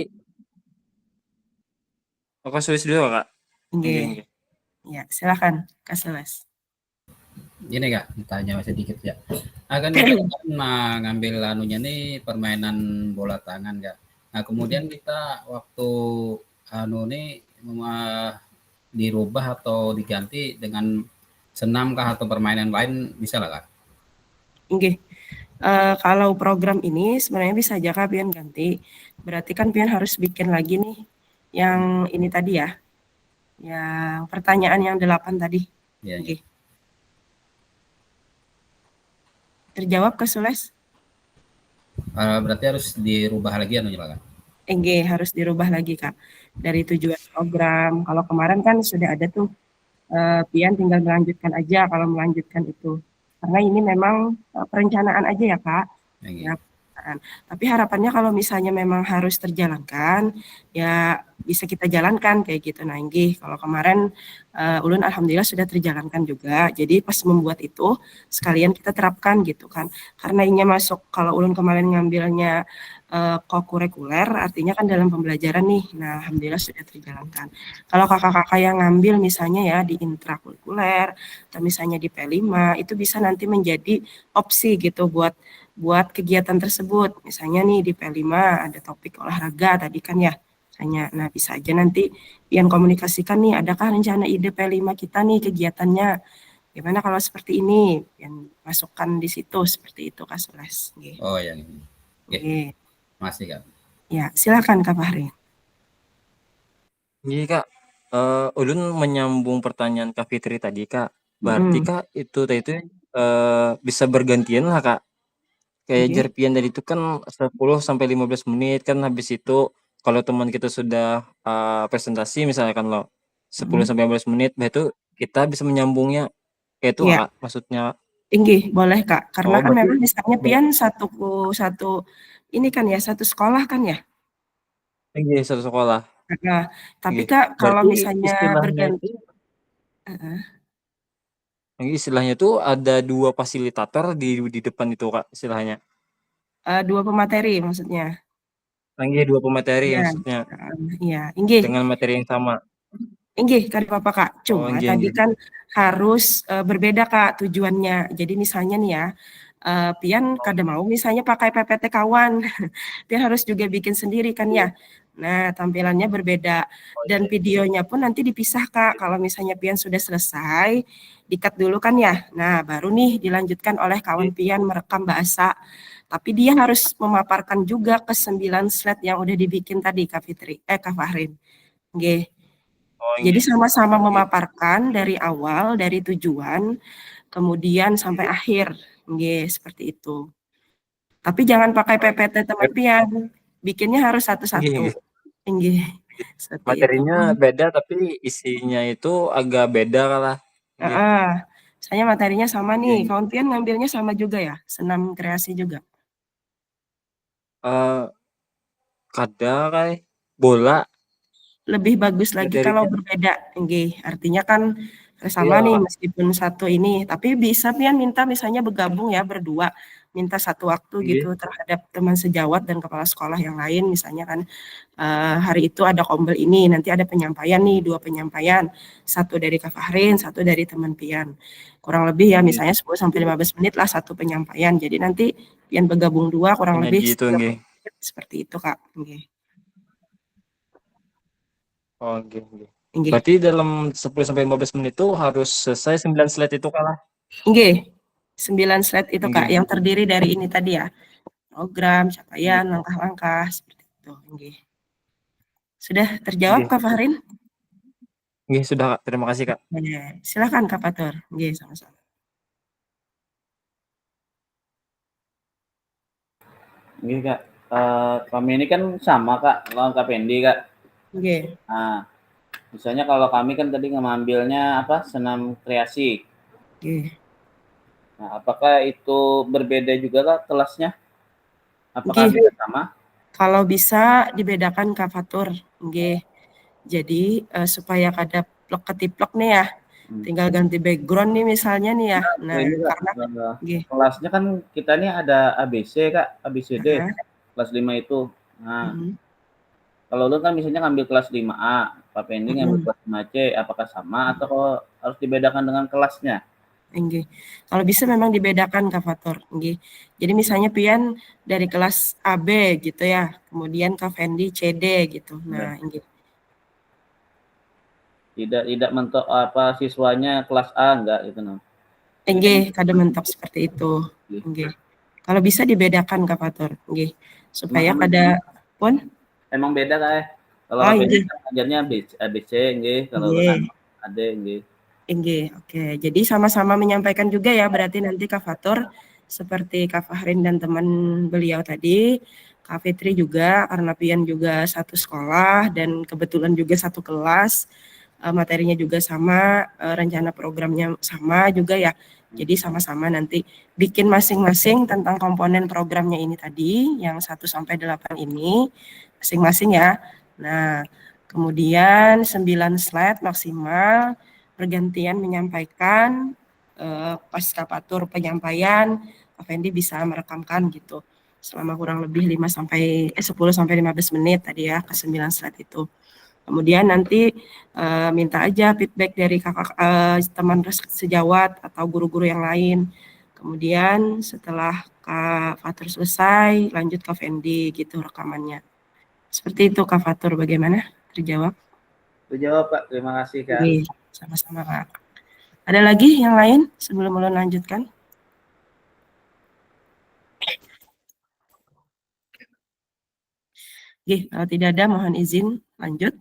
Kak Sules dulu Kak. Nggih. Ya, silakan Kak Sules. Gini Kak, tanya sedikit ya. Akan kita kan ngambil anunya nih permainan bola tangan Kak. Nah kemudian kita waktu anu nih dirubah atau diganti dengan senam kah atau permainan lain bisa lah Kak? Nggih. Kalau program ini sebenarnya bisa aja Kak pian ganti. Berarti kan pian harus bikin lagi nih yang ini tadi ya. Yang pertanyaan yang 8 tadi. Ya, Nggih. Terjawab Kak Sules? Berarti harus dirubah lagi anunya Kak? Nggih, harus dirubah lagi Kak. Dari tujuan program. Kalau kemarin kan sudah ada tuh pian tinggal melanjutkan aja kalau melanjutkan itu. Karena ini memang perencanaan aja ya Kak. Ya, tapi harapannya kalau misalnya memang harus terjalankan, ya bisa kita jalankan kayak gitu. Nah, nggih, kalau kemarin ulun alhamdulillah sudah terjalankan juga. Jadi pas membuat itu sekalian kita terapkan gitu kan. Karena ini masuk kalau ulun kemarin ngambilnya kokurikuler, artinya kan dalam pembelajaran nih. Nah, alhamdulillah sudah terjalankan. Kalau kakak-kakak yang ngambil misalnya ya di intrakurikuler atau misalnya di P5 itu bisa nanti menjadi opsi gitu buat kegiatan tersebut. Misalnya nih di P5 ada topik olahraga tadi kan ya. Misalnya, nah bisa aja nanti pian komunikasikan nih, adakah rencana ide P5 kita nih kegiatannya. Gimana kalau seperti ini? Yang masukkan di situ seperti itu Kak Sules. Oh yang ini. Oke. Masih Kak. Ya, silakan Kak Fahri. Iya Kak. Ulun menyambung pertanyaan Kak Fitri tadi Kak. Berarti Kak itu bisa bergantian lah Kak. Kayak Jerpian tadi itu kan 10 sampai 15 menit kan, habis itu kalau teman kita sudah presentasi misalnya kan lo 10 sampai 15 menit, itu kita bisa menyambungnya kayak itu Kak maksudnya. Nggih, boleh Kak. Karena kan memang misalnya pian satu ini kan ya, satu sekolah kan ya? Iya, satu sekolah. Nah, tapi Kak kalau misalnya berganti istilahnya tuh ada 2 fasilitator di depan itu Kak istilahnya. 2 pemateri maksudnya? Iya, 2 pemateri maksudnya. Iya, nggih. Dengan materi yang sama. Nggih, kada apa-apa Kak. Cuma tadi kan harus berbeda Kak tujuannya. Jadi misalnya nih ya, pian kada mau misalnya pakai PPT kawan. Pian harus juga bikin sendiri kan ya. Nah, tampilannya berbeda dan videonya pun nanti dipisah Kak. Kalau misalnya pian sudah selesai, di-cut dulu kan ya. Nah, baru nih dilanjutkan oleh kawan pian merekam bahasa. Tapi dia harus memaparkan juga ke 9 slide yang udah dibikin tadi Kak Fitri, Kak Fahrin. Nggih. Jadi sama-sama memaparkan dari awal, dari tujuan, kemudian sampai akhir. Nggih, seperti itu. Tapi jangan pakai PPT teman pian. Bikinnya harus satu-satu. Nggih. Materinya beda tapi isinya itu agak beda lah. Saya materinya sama nih. Kawan pian ngambilnya sama juga ya? Senam kreasi juga? Kada kayak bola. Lebih bagus lagi kalau berbeda. Nggih, artinya kan sama nih meskipun satu ini, tapi bisa pian minta misalnya bergabung ya berdua, minta satu waktu gitu terhadap teman sejawat dan kepala sekolah yang lain misalnya kan hari itu ada kombel ini, nanti ada penyampaian nih, 2 penyampaian, satu dari Kak Fahrin, satu dari teman pian. Kurang lebih ya misalnya 10 sampai 15 menit lah satu penyampaian. Jadi nanti pian bergabung 2 kurang lebih gitu, seperti itu Kak. Nggih. Oh, nggih. Berarti dalam 10 sampai 15 menit itu harus selesai 9 slide itu kalah. Nggih. 9 slide itu Kak, yang terdiri dari ini tadi ya, program, capaian, langkah-langkah, seperti itu. Nggih. Sudah terjawab Kak Fahrin? Nggih, sudah Kak. Terima kasih Kak. Silakan Kak Fatur. Nggih, sama-sama. Nggih Kak. Kami ini kan sama Kak, lawan Kak Pendi Kak. Nggih. Nah, misalnya kalau kami kan tadi ngambilnya apa? Senam kreasi. Nggih. Nah, apakah itu berbeda juga Kak kelasnya? Apakah bisa sama? Kalau bisa dibedakan Kak Fatur. Nggih. Jadi supaya kada plek-ketiplek nih ya. Tinggal ganti background nih misalnya nih ya. Nah, karena kelasnya kan kita nih ada ABC Kak, ABCD. Kelas 5 itu. Nah, kalau lu kan misalnya ngambil kelas 5A, Pak Pendi ngambil kelas 5C, apakah sama atau harus dibedakan dengan kelasnya? Nggih. Kalau bisa memang dibedakan Kak Fatur. Nggih. Jadi misalnya Pian dari kelas AB gitu ya, kemudian Kak Fendi CD gitu. Nah, nggih. Tidak mentok apa siswanya kelas A enggak gitu no. Nggih, kada mentok seperti itu. Nggih. Kalau bisa dibedakan Kak Fatur. Nggih. Supaya kada pun emang beda Kak. Kalau ajarnya ABC nggih, kalau ada nggih. Nggih, oke. Jadi sama-sama menyampaikan juga ya berarti nanti Kak Fatur seperti Kak Fahrin dan teman beliau tadi, Kak Fitri juga karena Pian juga satu sekolah dan kebetulan juga satu kelas, materinya juga sama, rencana programnya sama juga ya. Jadi sama-sama nanti bikin masing-masing tentang komponen programnya ini tadi yang 1 sampai 8 ini masing-masing ya. Nah, kemudian 9 slide maksimal bergantian menyampaikan, pas Kak Fatur penyampaian, Kak Fendi bisa merekamkan gitu selama kurang lebih 10 sampai 15 menit tadi ya ke 9 slide itu. Kemudian nanti minta aja feedback dari kakak teman sejawat atau guru-guru yang lain. Kemudian setelah Kak Fatur selesai, lanjut Kak Fendi gitu rekamannya. Seperti itu Kak Fatur, bagaimana? Terjawab? Terjawab Pak, terima kasih Kak. Oke, sama-sama Kak. Ada lagi yang lain sebelum ulun lanjutkan? Oke, kalau tidak ada mohon izin lanjut.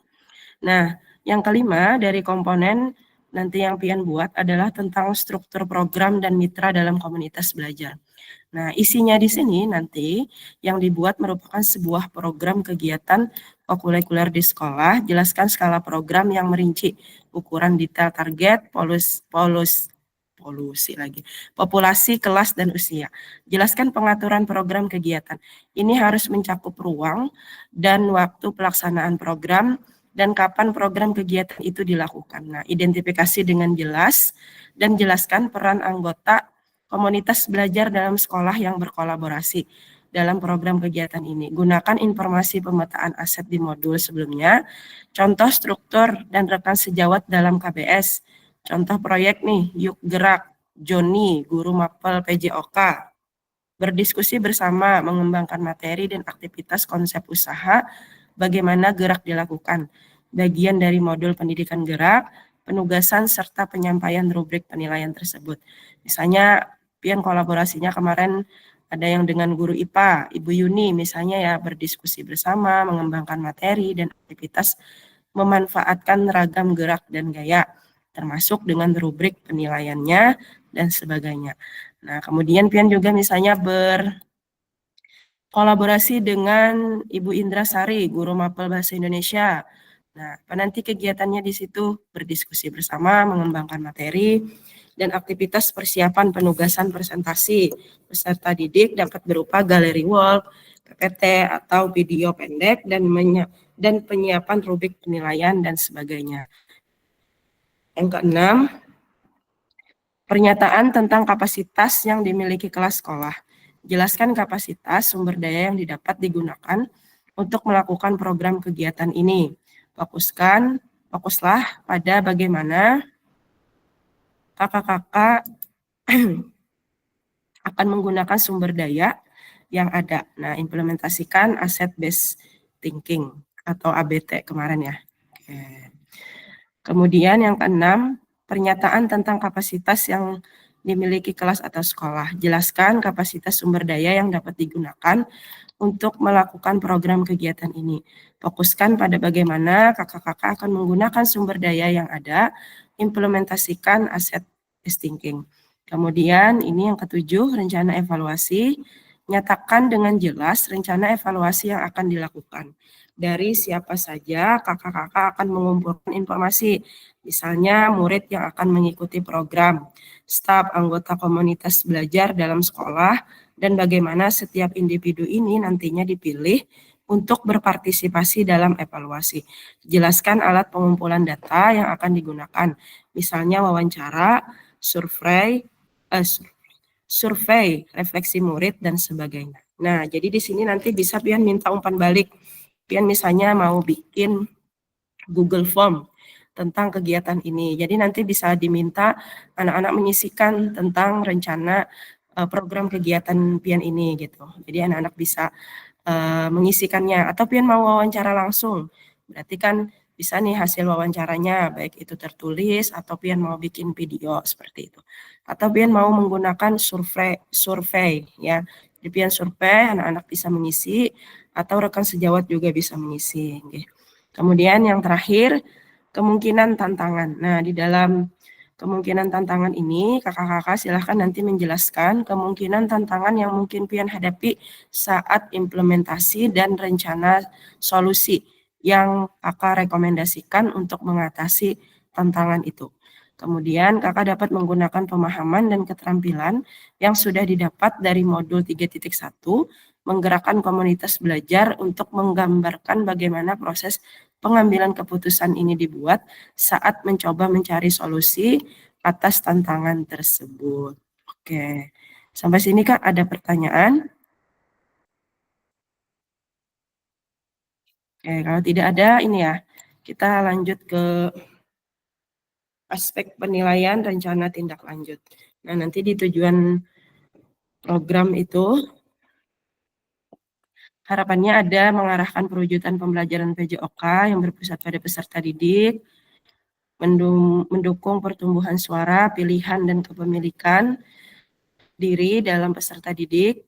Nah, yang kelima dari komponen nanti yang Pian buat adalah tentang struktur program dan mitra dalam komunitas belajar. Nah, isinya di sini nanti yang dibuat merupakan sebuah program kegiatan kokurikuler di sekolah, jelaskan skala program yang merinci ukuran detail target, populasi, kelas, dan usia. Jelaskan pengaturan program kegiatan. Ini harus mencakup ruang dan waktu pelaksanaan program dan kapan program kegiatan itu dilakukan. Nah, identifikasi dengan jelas dan jelaskan peran anggota komunitas belajar dalam sekolah yang berkolaborasi dalam program kegiatan ini. Gunakan informasi pemetaan aset di modul sebelumnya, contoh struktur dan rekan sejawat dalam KBS. Contoh proyek nih, Yuk Gerak, Joni, guru mapel PJOK, berdiskusi bersama mengembangkan materi dan aktivitas konsep usaha, bagaimana gerak dilakukan. Bagian dari modul pendidikan gerak, penugasan serta penyampaian rubrik penilaian tersebut. Misalnya, Pian kolaborasinya kemarin ada yang dengan guru IPA, Ibu Yuni misalnya ya, berdiskusi bersama, mengembangkan materi dan aktivitas, memanfaatkan ragam gerak dan gaya, termasuk dengan rubrik penilaiannya dan sebagainya. Nah, kemudian Pian juga misalnya berkolaborasi dengan Ibu Indra Sari, guru mapel bahasa Indonesia. Nah, penanti kegiatannya di situ berdiskusi bersama, mengembangkan materi, dan aktivitas persiapan penugasan presentasi. Peserta didik dapat berupa galeri wall, PPT, atau video pendek, dan penyiapan rubrik penilaian, dan sebagainya. Yang keenam, pernyataan tentang kapasitas yang dimiliki kelas sekolah. Jelaskan kapasitas sumber daya yang didapat digunakan untuk melakukan program kegiatan ini. Fokuslah pada bagaimana kakak-kakak akan menggunakan sumber daya yang ada. Nah, implementasikan asset based thinking atau ABT kemarin ya. Oke. Kemudian yang keenam, pernyataan tentang kapasitas yang dimiliki kelas atau sekolah. Jelaskan kapasitas sumber daya yang dapat digunakan untuk melakukan program kegiatan ini. Fokuskan pada bagaimana kakak-kakak akan menggunakan sumber daya yang ada, implementasikan asset based thinking. Kemudian ini yang ketujuh, rencana evaluasi. Nyatakan dengan jelas rencana evaluasi yang akan dilakukan. Dari siapa saja kakak-kakak akan mengumpulkan informasi. Misalnya murid yang akan mengikuti program, staf, anggota komunitas belajar dalam sekolah, dan bagaimana setiap individu ini nantinya dipilih untuk berpartisipasi dalam evaluasi. Jelaskan alat pengumpulan data yang akan digunakan. Misalnya wawancara, survei, refleksi murid, dan sebagainya. Nah, jadi di sini nanti bisa pian minta umpan balik. Pian misalnya mau bikin Google Form tentang kegiatan ini. Jadi nanti bisa diminta anak-anak menyisikan tentang rencana program kegiatan pian ini gitu. Jadi anak-anak bisa mengisikannya. Atau pian mau wawancara langsung. Berarti kan bisa nih hasil wawancaranya, baik itu tertulis atau pian mau bikin video seperti itu. Atau pian mau menggunakan survei ya. Jadi pian survei, anak-anak bisa mengisi, atau rekan sejawat juga bisa mengisi. Kemudian yang terakhir, kemungkinan tantangan. Nah, di dalam kemungkinan tantangan ini, kakak-kakak silahkan nanti menjelaskan kemungkinan tantangan yang mungkin pian hadapi saat implementasi dan rencana solusi yang kakak rekomendasikan untuk mengatasi tantangan itu. Kemudian kakak dapat menggunakan pemahaman dan keterampilan yang sudah didapat dari modul 3.1, menggerakkan komunitas belajar untuk menggambarkan bagaimana proses pengambilan keputusan ini dibuat saat mencoba mencari solusi atas tantangan tersebut. Oke, sampai sini Kak ada pertanyaan? Oke, kalau tidak ada ini ya, kita lanjut ke aspek penilaian rencana tindak lanjut. Nah, nanti di tujuan program itu harapannya ada mengarahkan perwujudan pembelajaran PJOK yang berpusat pada peserta didik, mendukung pertumbuhan suara, pilihan, dan kepemilikan diri dalam peserta didik,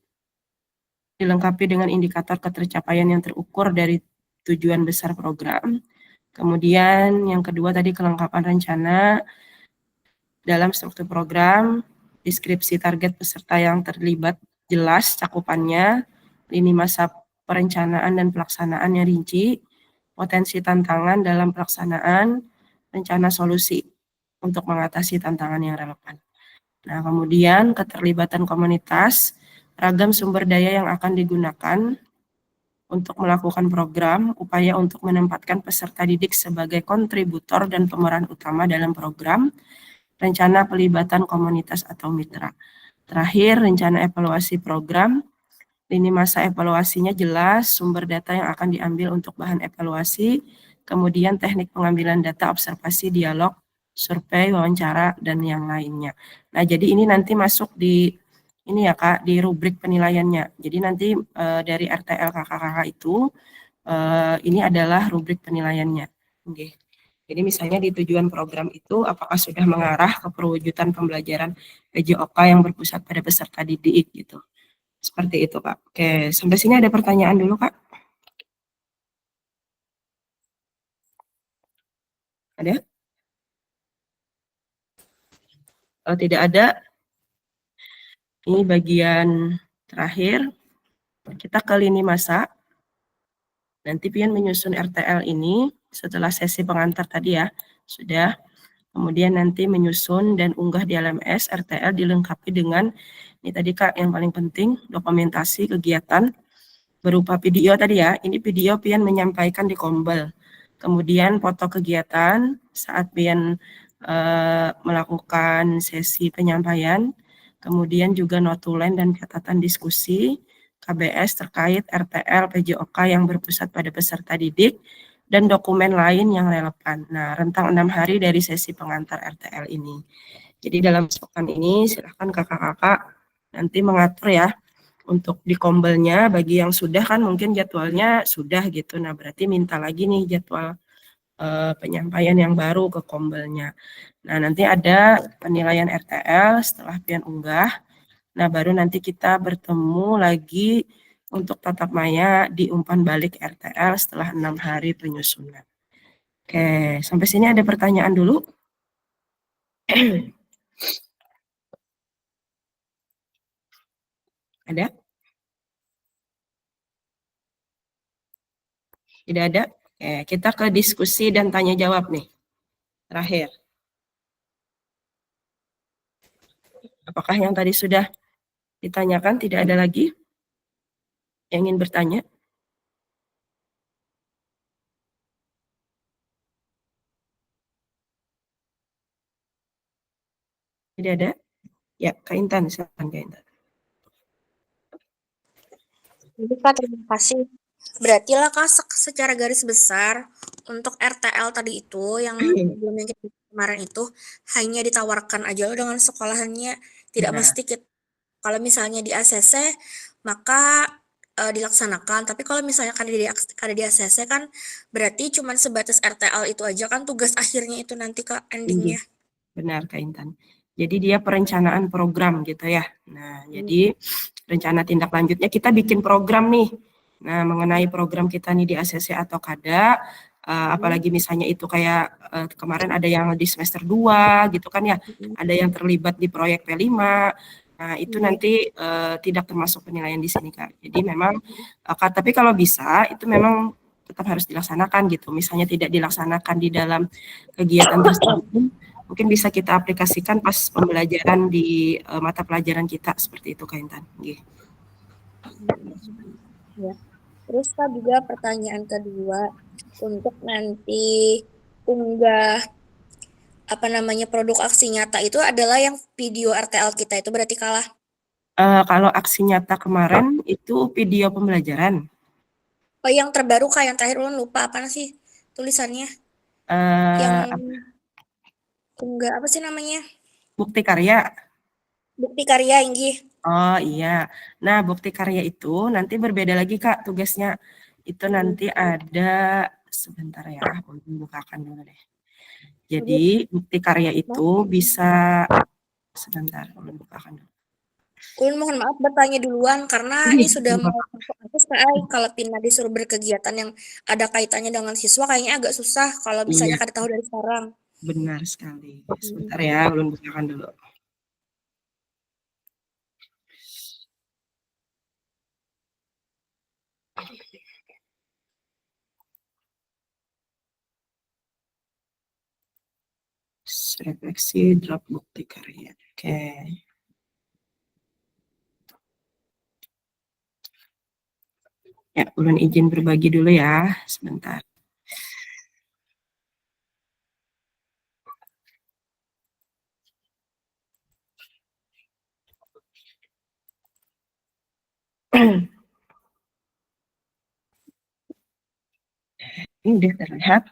dilengkapi dengan indikator ketercapaian yang terukur dari tujuan besar program. Kemudian yang kedua tadi kelengkapan rencana dalam struktur program, deskripsi target peserta yang terlibat jelas cakupannya, lini masa perencanaan dan pelaksanaan yang rinci, potensi tantangan dalam pelaksanaan, rencana solusi untuk mengatasi tantangan yang relevan. Nah, kemudian keterlibatan komunitas, ragam sumber daya yang akan digunakan untuk melakukan program, upaya untuk menempatkan peserta didik sebagai kontributor dan pemeran utama dalam program, rencana pelibatan komunitas atau mitra. Terakhir, rencana evaluasi program, lini masa evaluasinya jelas, sumber data yang akan diambil untuk bahan evaluasi, kemudian teknik pengambilan data, observasi, dialog, survei, wawancara, dan yang lainnya. Nah, jadi ini nanti masuk di ini ya Kak, di rubrik penilaiannya. Jadi nanti dari RTL kakak-kakak itu, ini adalah rubrik penilaiannya. Oke. Jadi misalnya di tujuan program itu, apakah sudah mengarah ke perwujudan pembelajaran PJOK yang berpusat pada peserta didik gitu. Seperti itu Kak. Oke, sampai sini ada pertanyaan dulu Kak? Ada? Kalau tidak ada, ini bagian terakhir, kita ke lini masa. Nanti pian menyusun RTL ini setelah sesi pengantar tadi ya, sudah. Kemudian nanti menyusun dan unggah di LMS, RTL dilengkapi dengan, ini tadi Kak yang paling penting, dokumentasi kegiatan berupa video tadi ya, ini video pian menyampaikan di Kombel. Kemudian foto kegiatan saat pian melakukan sesi penyampaian, kemudian juga notulen dan catatan diskusi KBS terkait RTL PJOK yang berpusat pada peserta didik, dan dokumen lain yang relevan. Nah, rentang 6 hari dari sesi pengantar RTL ini. Jadi dalam sepekan ini silahkan kakak-kakak nanti mengatur ya, untuk di Kombelnya, bagi yang sudah kan mungkin jadwalnya sudah gitu. Nah, berarti minta lagi nih jadwal penyampaian yang baru ke Kombelnya. Nah, nanti ada penilaian RTL setelah pian unggah. Nah, baru nanti kita bertemu lagi untuk tatap maya di umpan balik RTL setelah 6 hari penyusunan. Oke, sampai sini ada pertanyaan dulu? Ada? Tidak ada? Oke, kita ke diskusi dan tanya jawab nih. Terakhir. Apakah yang tadi sudah ditanyakan tidak ada lagi yang ingin bertanya? Tidak ada? Ya, Kak Intan, silakan Kak Intan. Jadi Kak, terima kasih. Berarti lah Kak, secara garis besar untuk RTL tadi itu yang belum yang kita kemarin itu hanya ditawarkan aja loh dengan sekolahannya, tidak mesti kita, kalau misalnya di ACC maka dilaksanakan, tapi kalau misalnya kada di ACC kan berarti cuma sebatas RTL itu aja kan tugas akhirnya itu nanti Kak endingnya. Benar Kak Intan. Jadi dia perencanaan program gitu ya. Nah, jadi rencana tindak lanjutnya kita bikin program nih. Nah, mengenai program kita nih di ACC atau KADA, apalagi misalnya itu kayak kemarin ada yang di semester 2 gitu kan ya, ada yang terlibat di proyek P5. Nah, itu nanti tidak termasuk penilaian di sini Kak. Jadi memang, tapi kalau bisa itu memang tetap harus dilaksanakan gitu. Misalnya tidak dilaksanakan di dalam kegiatan tersebut, mungkin bisa kita aplikasikan pas pembelajaran di mata pelajaran kita seperti itu Kak Intan. Ya. Terus Kak juga pertanyaan kedua untuk nanti unggah produk aksi nyata itu adalah yang video RTL kita itu berarti kalah. Kalau aksi nyata kemarin itu video pembelajaran. Oh, yang terbaru Kak, yang terakhir ulun lupa apa sih tulisannya? Yang unggah apa sih namanya? Bukti karya. Bukti karya inggih. Oh iya. Nah, bukti karya itu nanti berbeda lagi Kak tugasnya. Itu nanti ada sebentar ya, bukakan dulu deh. Jadi bukti karya itu bisa sebentar, bukakan dulu. Ulun mohon maaf bertanya duluan karena ini sudah mau masuk kalau Tina disuruh berkegiatan yang ada kaitannya dengan siswa kayaknya agak susah kalau misalnya kada tahu dari sekarang. Benar sekali. Sebentar ya, ulun bukakan dulu. Refleksi draft bukti karya. Oke. Ya, ulun izin berbagi dulu ya, sebentar. Ini udah terlihat.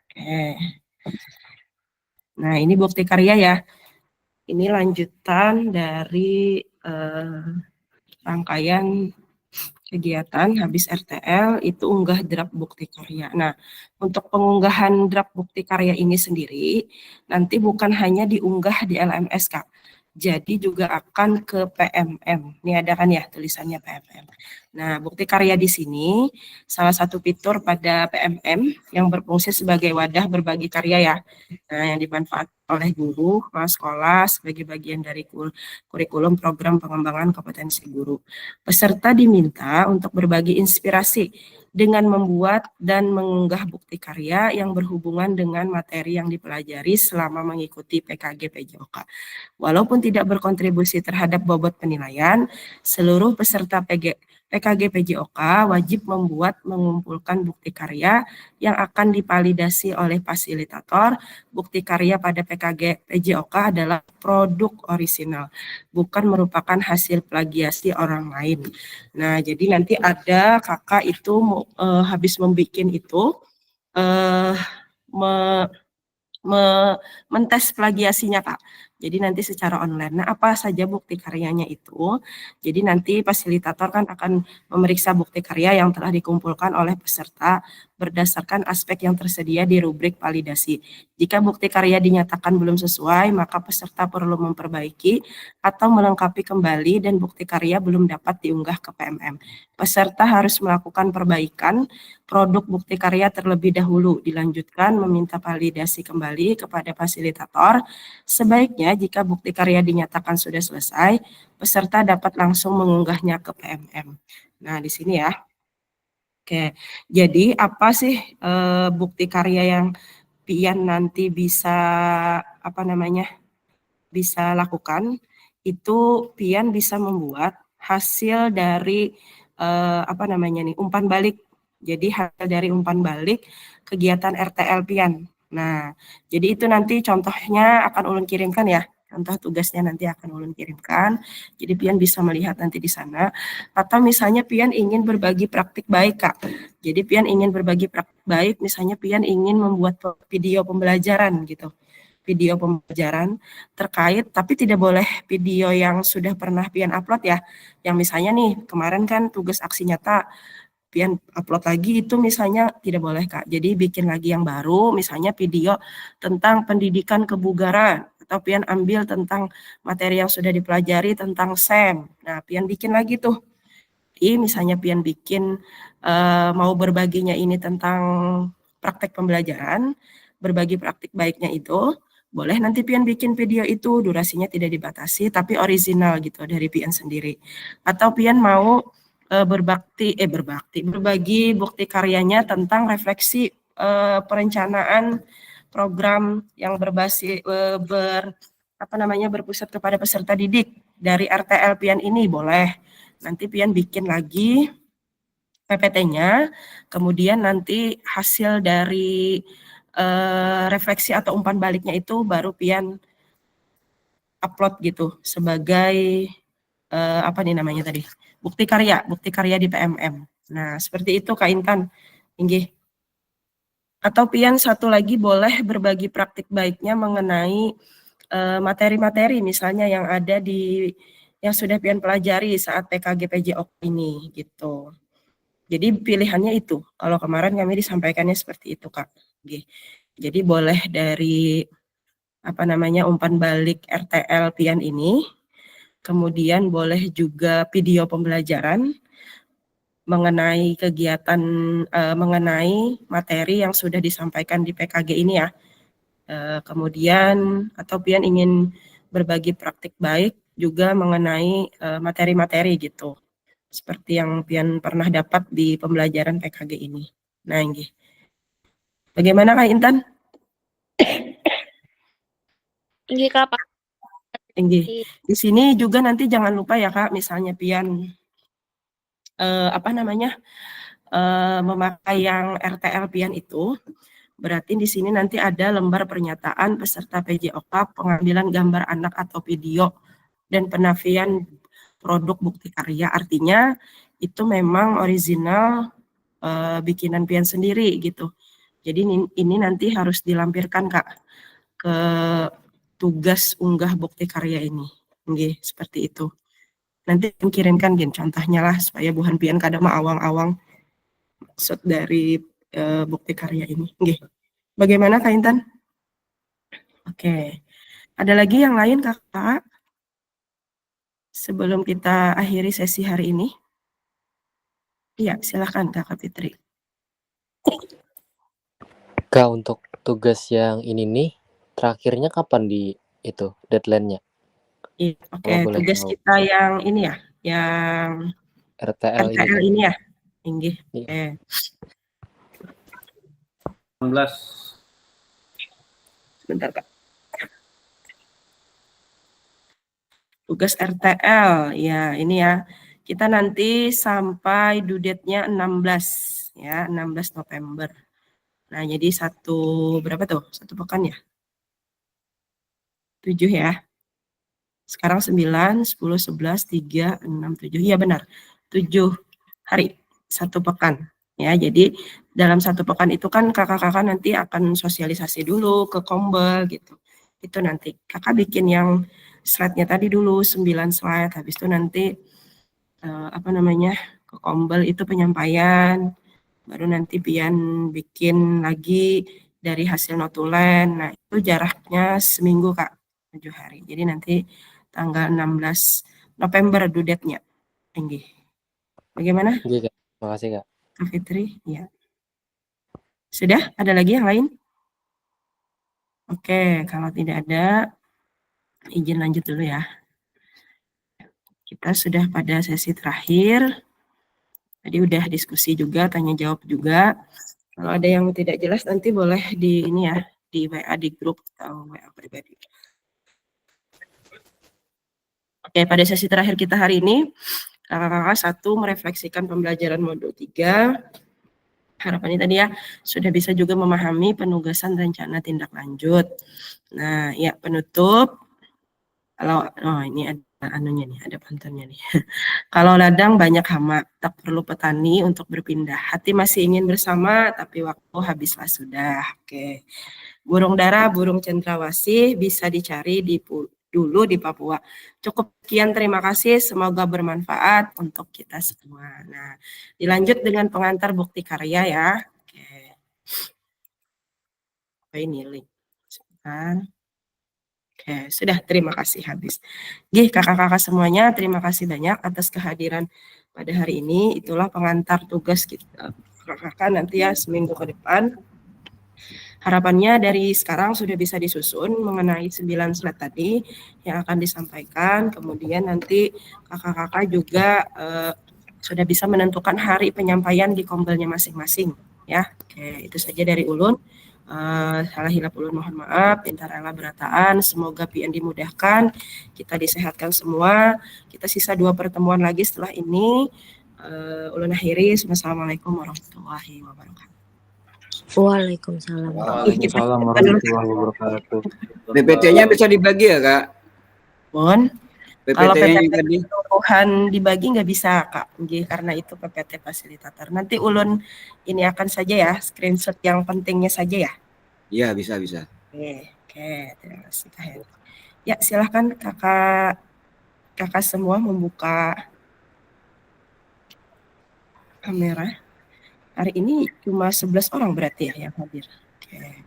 Oke. Nah, ini bukti karya ya. Ini lanjutan dari rangkaian kegiatan habis RTL itu unggah draft bukti karya. Nah, untuk pengunggahan draft bukti karya ini sendiri nanti bukan hanya diunggah di LMS Kak. Jadi juga akan ke PMM. Ini ada kan ya tulisannya PMM. Nah, bukti karya di sini salah satu fitur pada PMM yang berfungsi sebagai wadah berbagi karya ya. Nah, yang dimanfaatkan oleh guru, kepala sekolah sebagai bagian dari kurikulum program pengembangan kompetensi guru. Peserta diminta untuk berbagi inspirasi dengan membuat dan mengunggah bukti karya yang berhubungan dengan materi yang dipelajari selama mengikuti PKG PJOK. Walaupun tidak berkontribusi terhadap bobot penilaian, seluruh peserta PKG PJOK wajib mengumpulkan bukti karya yang akan divalidasi oleh fasilitator. Bukti karya pada PKG PJOK adalah produk orisinal, bukan merupakan hasil plagiasi orang lain. Nah, jadi nanti ada kakak itu habis membuat itu, mentes plagiasinya Kak. Jadi nanti secara online. Nah, apa saja bukti karyanya itu? Jadi nanti fasilitator kan akan memeriksa bukti karya yang telah dikumpulkan oleh peserta berdasarkan aspek yang tersedia di rubrik validasi. Jika bukti karya dinyatakan belum sesuai, maka peserta perlu memperbaiki atau melengkapi kembali dan bukti karya belum dapat diunggah ke PMM. Peserta harus melakukan perbaikan produk bukti karya terlebih dahulu, dilanjutkan meminta validasi kembali kepada fasilitator. Sebaiknya jika bukti karya dinyatakan sudah selesai, peserta dapat langsung mengunggahnya ke PMM. Nah, di sini ya. Oke, jadi apa sih bukti karya yang Pian nanti bisa bisa lakukan? Itu Pian bisa membuat hasil dari umpan balik. Jadi hasil dari umpan balik kegiatan RTL Pian. Nah, jadi itu nanti contohnya akan ulun kirimkan ya. Contoh tugasnya nanti akan ulun kirimkan. Jadi Pian bisa melihat nanti di sana. Atau misalnya Pian ingin berbagi praktik baik, Kak. Jadi Pian ingin berbagi praktik baik, misalnya Pian ingin membuat video pembelajaran gitu. Video pembelajaran terkait, tapi tidak boleh video yang sudah pernah Pian upload ya. Yang misalnya nih, kemarin kan tugas aksi nyata, Pian upload lagi itu misalnya tidak boleh, Kak. Jadi bikin lagi yang baru, misalnya video tentang pendidikan kebugaran, atau Pian ambil tentang materi yang sudah dipelajari tentang SEM. Nah, Pian bikin lagi tuh. Jadi misalnya Pian bikin mau berbaginya ini tentang praktek pembelajaran, berbagi praktik baiknya itu, boleh nanti Pian bikin video itu, durasinya tidak dibatasi, tapi original gitu dari Pian sendiri. Atau Pian mau berbagi bukti karyanya tentang refleksi perencanaan program yang berbasis berpusat kepada peserta didik dari RTL Pian ini, boleh. Nanti Pian bikin lagi PPT-nya, kemudian nanti hasil dari refleksi atau umpan baliknya itu baru Pian upload gitu sebagai bukti karya di PMM. Nah, seperti itu Kak Intan. Inggih. Atau Pian satu lagi boleh berbagi praktik baiknya mengenai materi-materi misalnya yang ada yang sudah Pian pelajari saat PKG PJOK ini gitu. Jadi pilihannya itu. Kalau kemarin kami disampaikannya seperti itu, Kak. Jadi boleh dari umpan balik RTL Pian ini, kemudian boleh juga video pembelajaran mengenai kegiatan mengenai materi yang sudah disampaikan di PKG ini ya. Kemudian atau Pian ingin berbagi praktik baik juga mengenai materi-materi gitu. Seperti yang Pian pernah dapat di pembelajaran PKG ini. Nah, ini. Bagaimana Kak Intan? Ini Kak. Di sini juga nanti jangan lupa ya Kak, misalnya Pian memakai yang RTL Pian itu, berarti di sini nanti ada lembar pernyataan peserta PJOK, pengambilan gambar anak atau video, dan penafian produk bukti karya. Artinya itu memang original bikinan Pian sendiri gitu. Jadi ini nanti harus dilampirkan Kak ke tugas unggah bukti karya ini. Nggih, seperti itu. Nanti kirimkan contohnya lah supaya buhan Pian kada mah awang-awang maksud dari bukti karya ini. Nggih. Bagaimana Kak Intan? Oke. Ada lagi yang lain Kakak? Sebelum kita akhiri sesi hari ini. Iya, silakan Kakak Fitri. Kak, untuk tugas yang ini nih, terakhirnya kapan di itu deadline-nya? Oke, tugas kita yang ini ya, yang RTL ini ya. Inggih. Oke. 16. Sebentar, Kak. Tugas RTL, ya ini ya. Kita nanti sampai due date-nya 16, ya, 16 November. Nah, jadi berapa tuh? 1 pekan ya? 7 ya? Sekarang 9, 10, 11, 3, 6, 7. Iya benar. 7 hari, 1 pekan. Ya, jadi dalam 1 pekan itu kan kakak-kakak nanti akan sosialisasi dulu ke Kombel gitu. Itu nanti kakak bikin yang slide-nya tadi dulu 9 slide, habis itu nanti ke Kombel itu penyampaian, baru nanti Pian bikin lagi dari hasil notulen. Nah itu jaraknya seminggu Kak, 7 hari. Jadi nanti tanggal 16 November due date-nya. Tinggi. Bagaimana? Iya, Kak. Makasih, Kak. Kak Fitri, ya. Sudah? Ada lagi yang lain? Oke, kalau tidak ada, izin lanjut dulu ya. Kita sudah pada sesi terakhir. Tadi udah diskusi juga, tanya jawab juga. Kalau ada yang tidak jelas nanti boleh di ini ya, di WA di grup atau WA pribadi. Oke, pada sesi terakhir kita hari ini, kakak-kakak satu merefleksikan pembelajaran modul 3. Harapannya tadi ya, sudah bisa juga memahami penugasan rencana tindak lanjut. Nah, ya penutup. Kalau ini ada anunya nih, ada pantunnya nih. Kalau ladang banyak hama, tak perlu petani untuk berpindah. Hati masih ingin bersama, tapi waktu habislah sudah. Oke. Burung dara, burung cendrawasih bisa dicari dulu di Papua. Cukup sekian, terima kasih. Semoga bermanfaat untuk kita semua. Nah, dilanjut dengan pengantar bukti karya ya. Oke. Ini link. Sebentar. Oke, sudah, terima kasih habis. Kakak-kakak semuanya, terima kasih banyak atas kehadiran pada hari ini. Itulah pengantar tugas kita kakak-kakak nanti ya seminggu ke depan. Harapannya dari sekarang sudah bisa disusun mengenai 9 slide tadi yang akan disampaikan. Kemudian nanti kakak-kakak juga sudah bisa menentukan hari penyampaian di Kombelnya masing-masing ya. Oke, itu saja dari Ulun. Salah hilap Ulun mohon maaf, pinta rela berataan, semoga Pian dimudahkan, kita disehatkan semua, kita sisa 2 pertemuan lagi setelah ini. Ulun akhiri, wassalamualaikum warahmatullahi wabarakatuh. Waalaikumsalam. Waalaikumsalam warahmatullahi wabarakatuh. PPT-nya bisa dibagi ya Kak? Bon, kalau PPT-nya PPT keseluruhan dibagi nggak bisa Kak, karena itu PPT fasilitator. Nanti Ulun ini akan saja ya, screenshot yang pentingnya saja ya. Iya, bisa. Oke, terima kasih Kak Heri. Ya, silahkan kakak semua membuka kamera. Hari ini cuma 11 orang berarti ya yang hadir. Oke.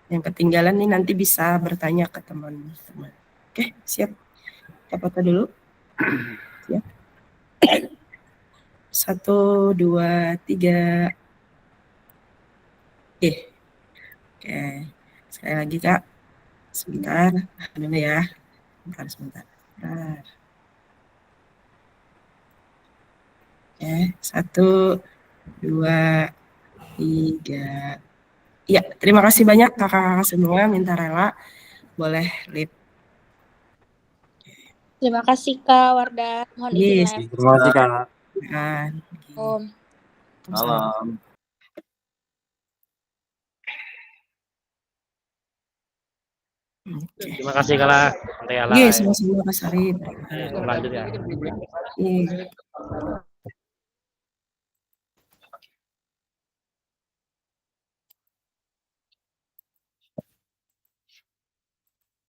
Yang ketinggalan nih nanti bisa bertanya ke teman-teman. Oke, siap. Kita foto dulu. Siap. 1, 2, 3. Oke. Sekali lagi Kak. Sebentar. Dulu ya. Sebentar. Oke, 1, 2, 3. Iya, terima kasih banyak kakak-kakak semua, minta rela. Boleh lip. Terima kasih Kak Wardah. Mohon izin Yes. live. Terima kasih, Kak. Om. Salam. Terima kasih Kala. Iya, sama-sama Mas Arif. Lanjut ya. Iya.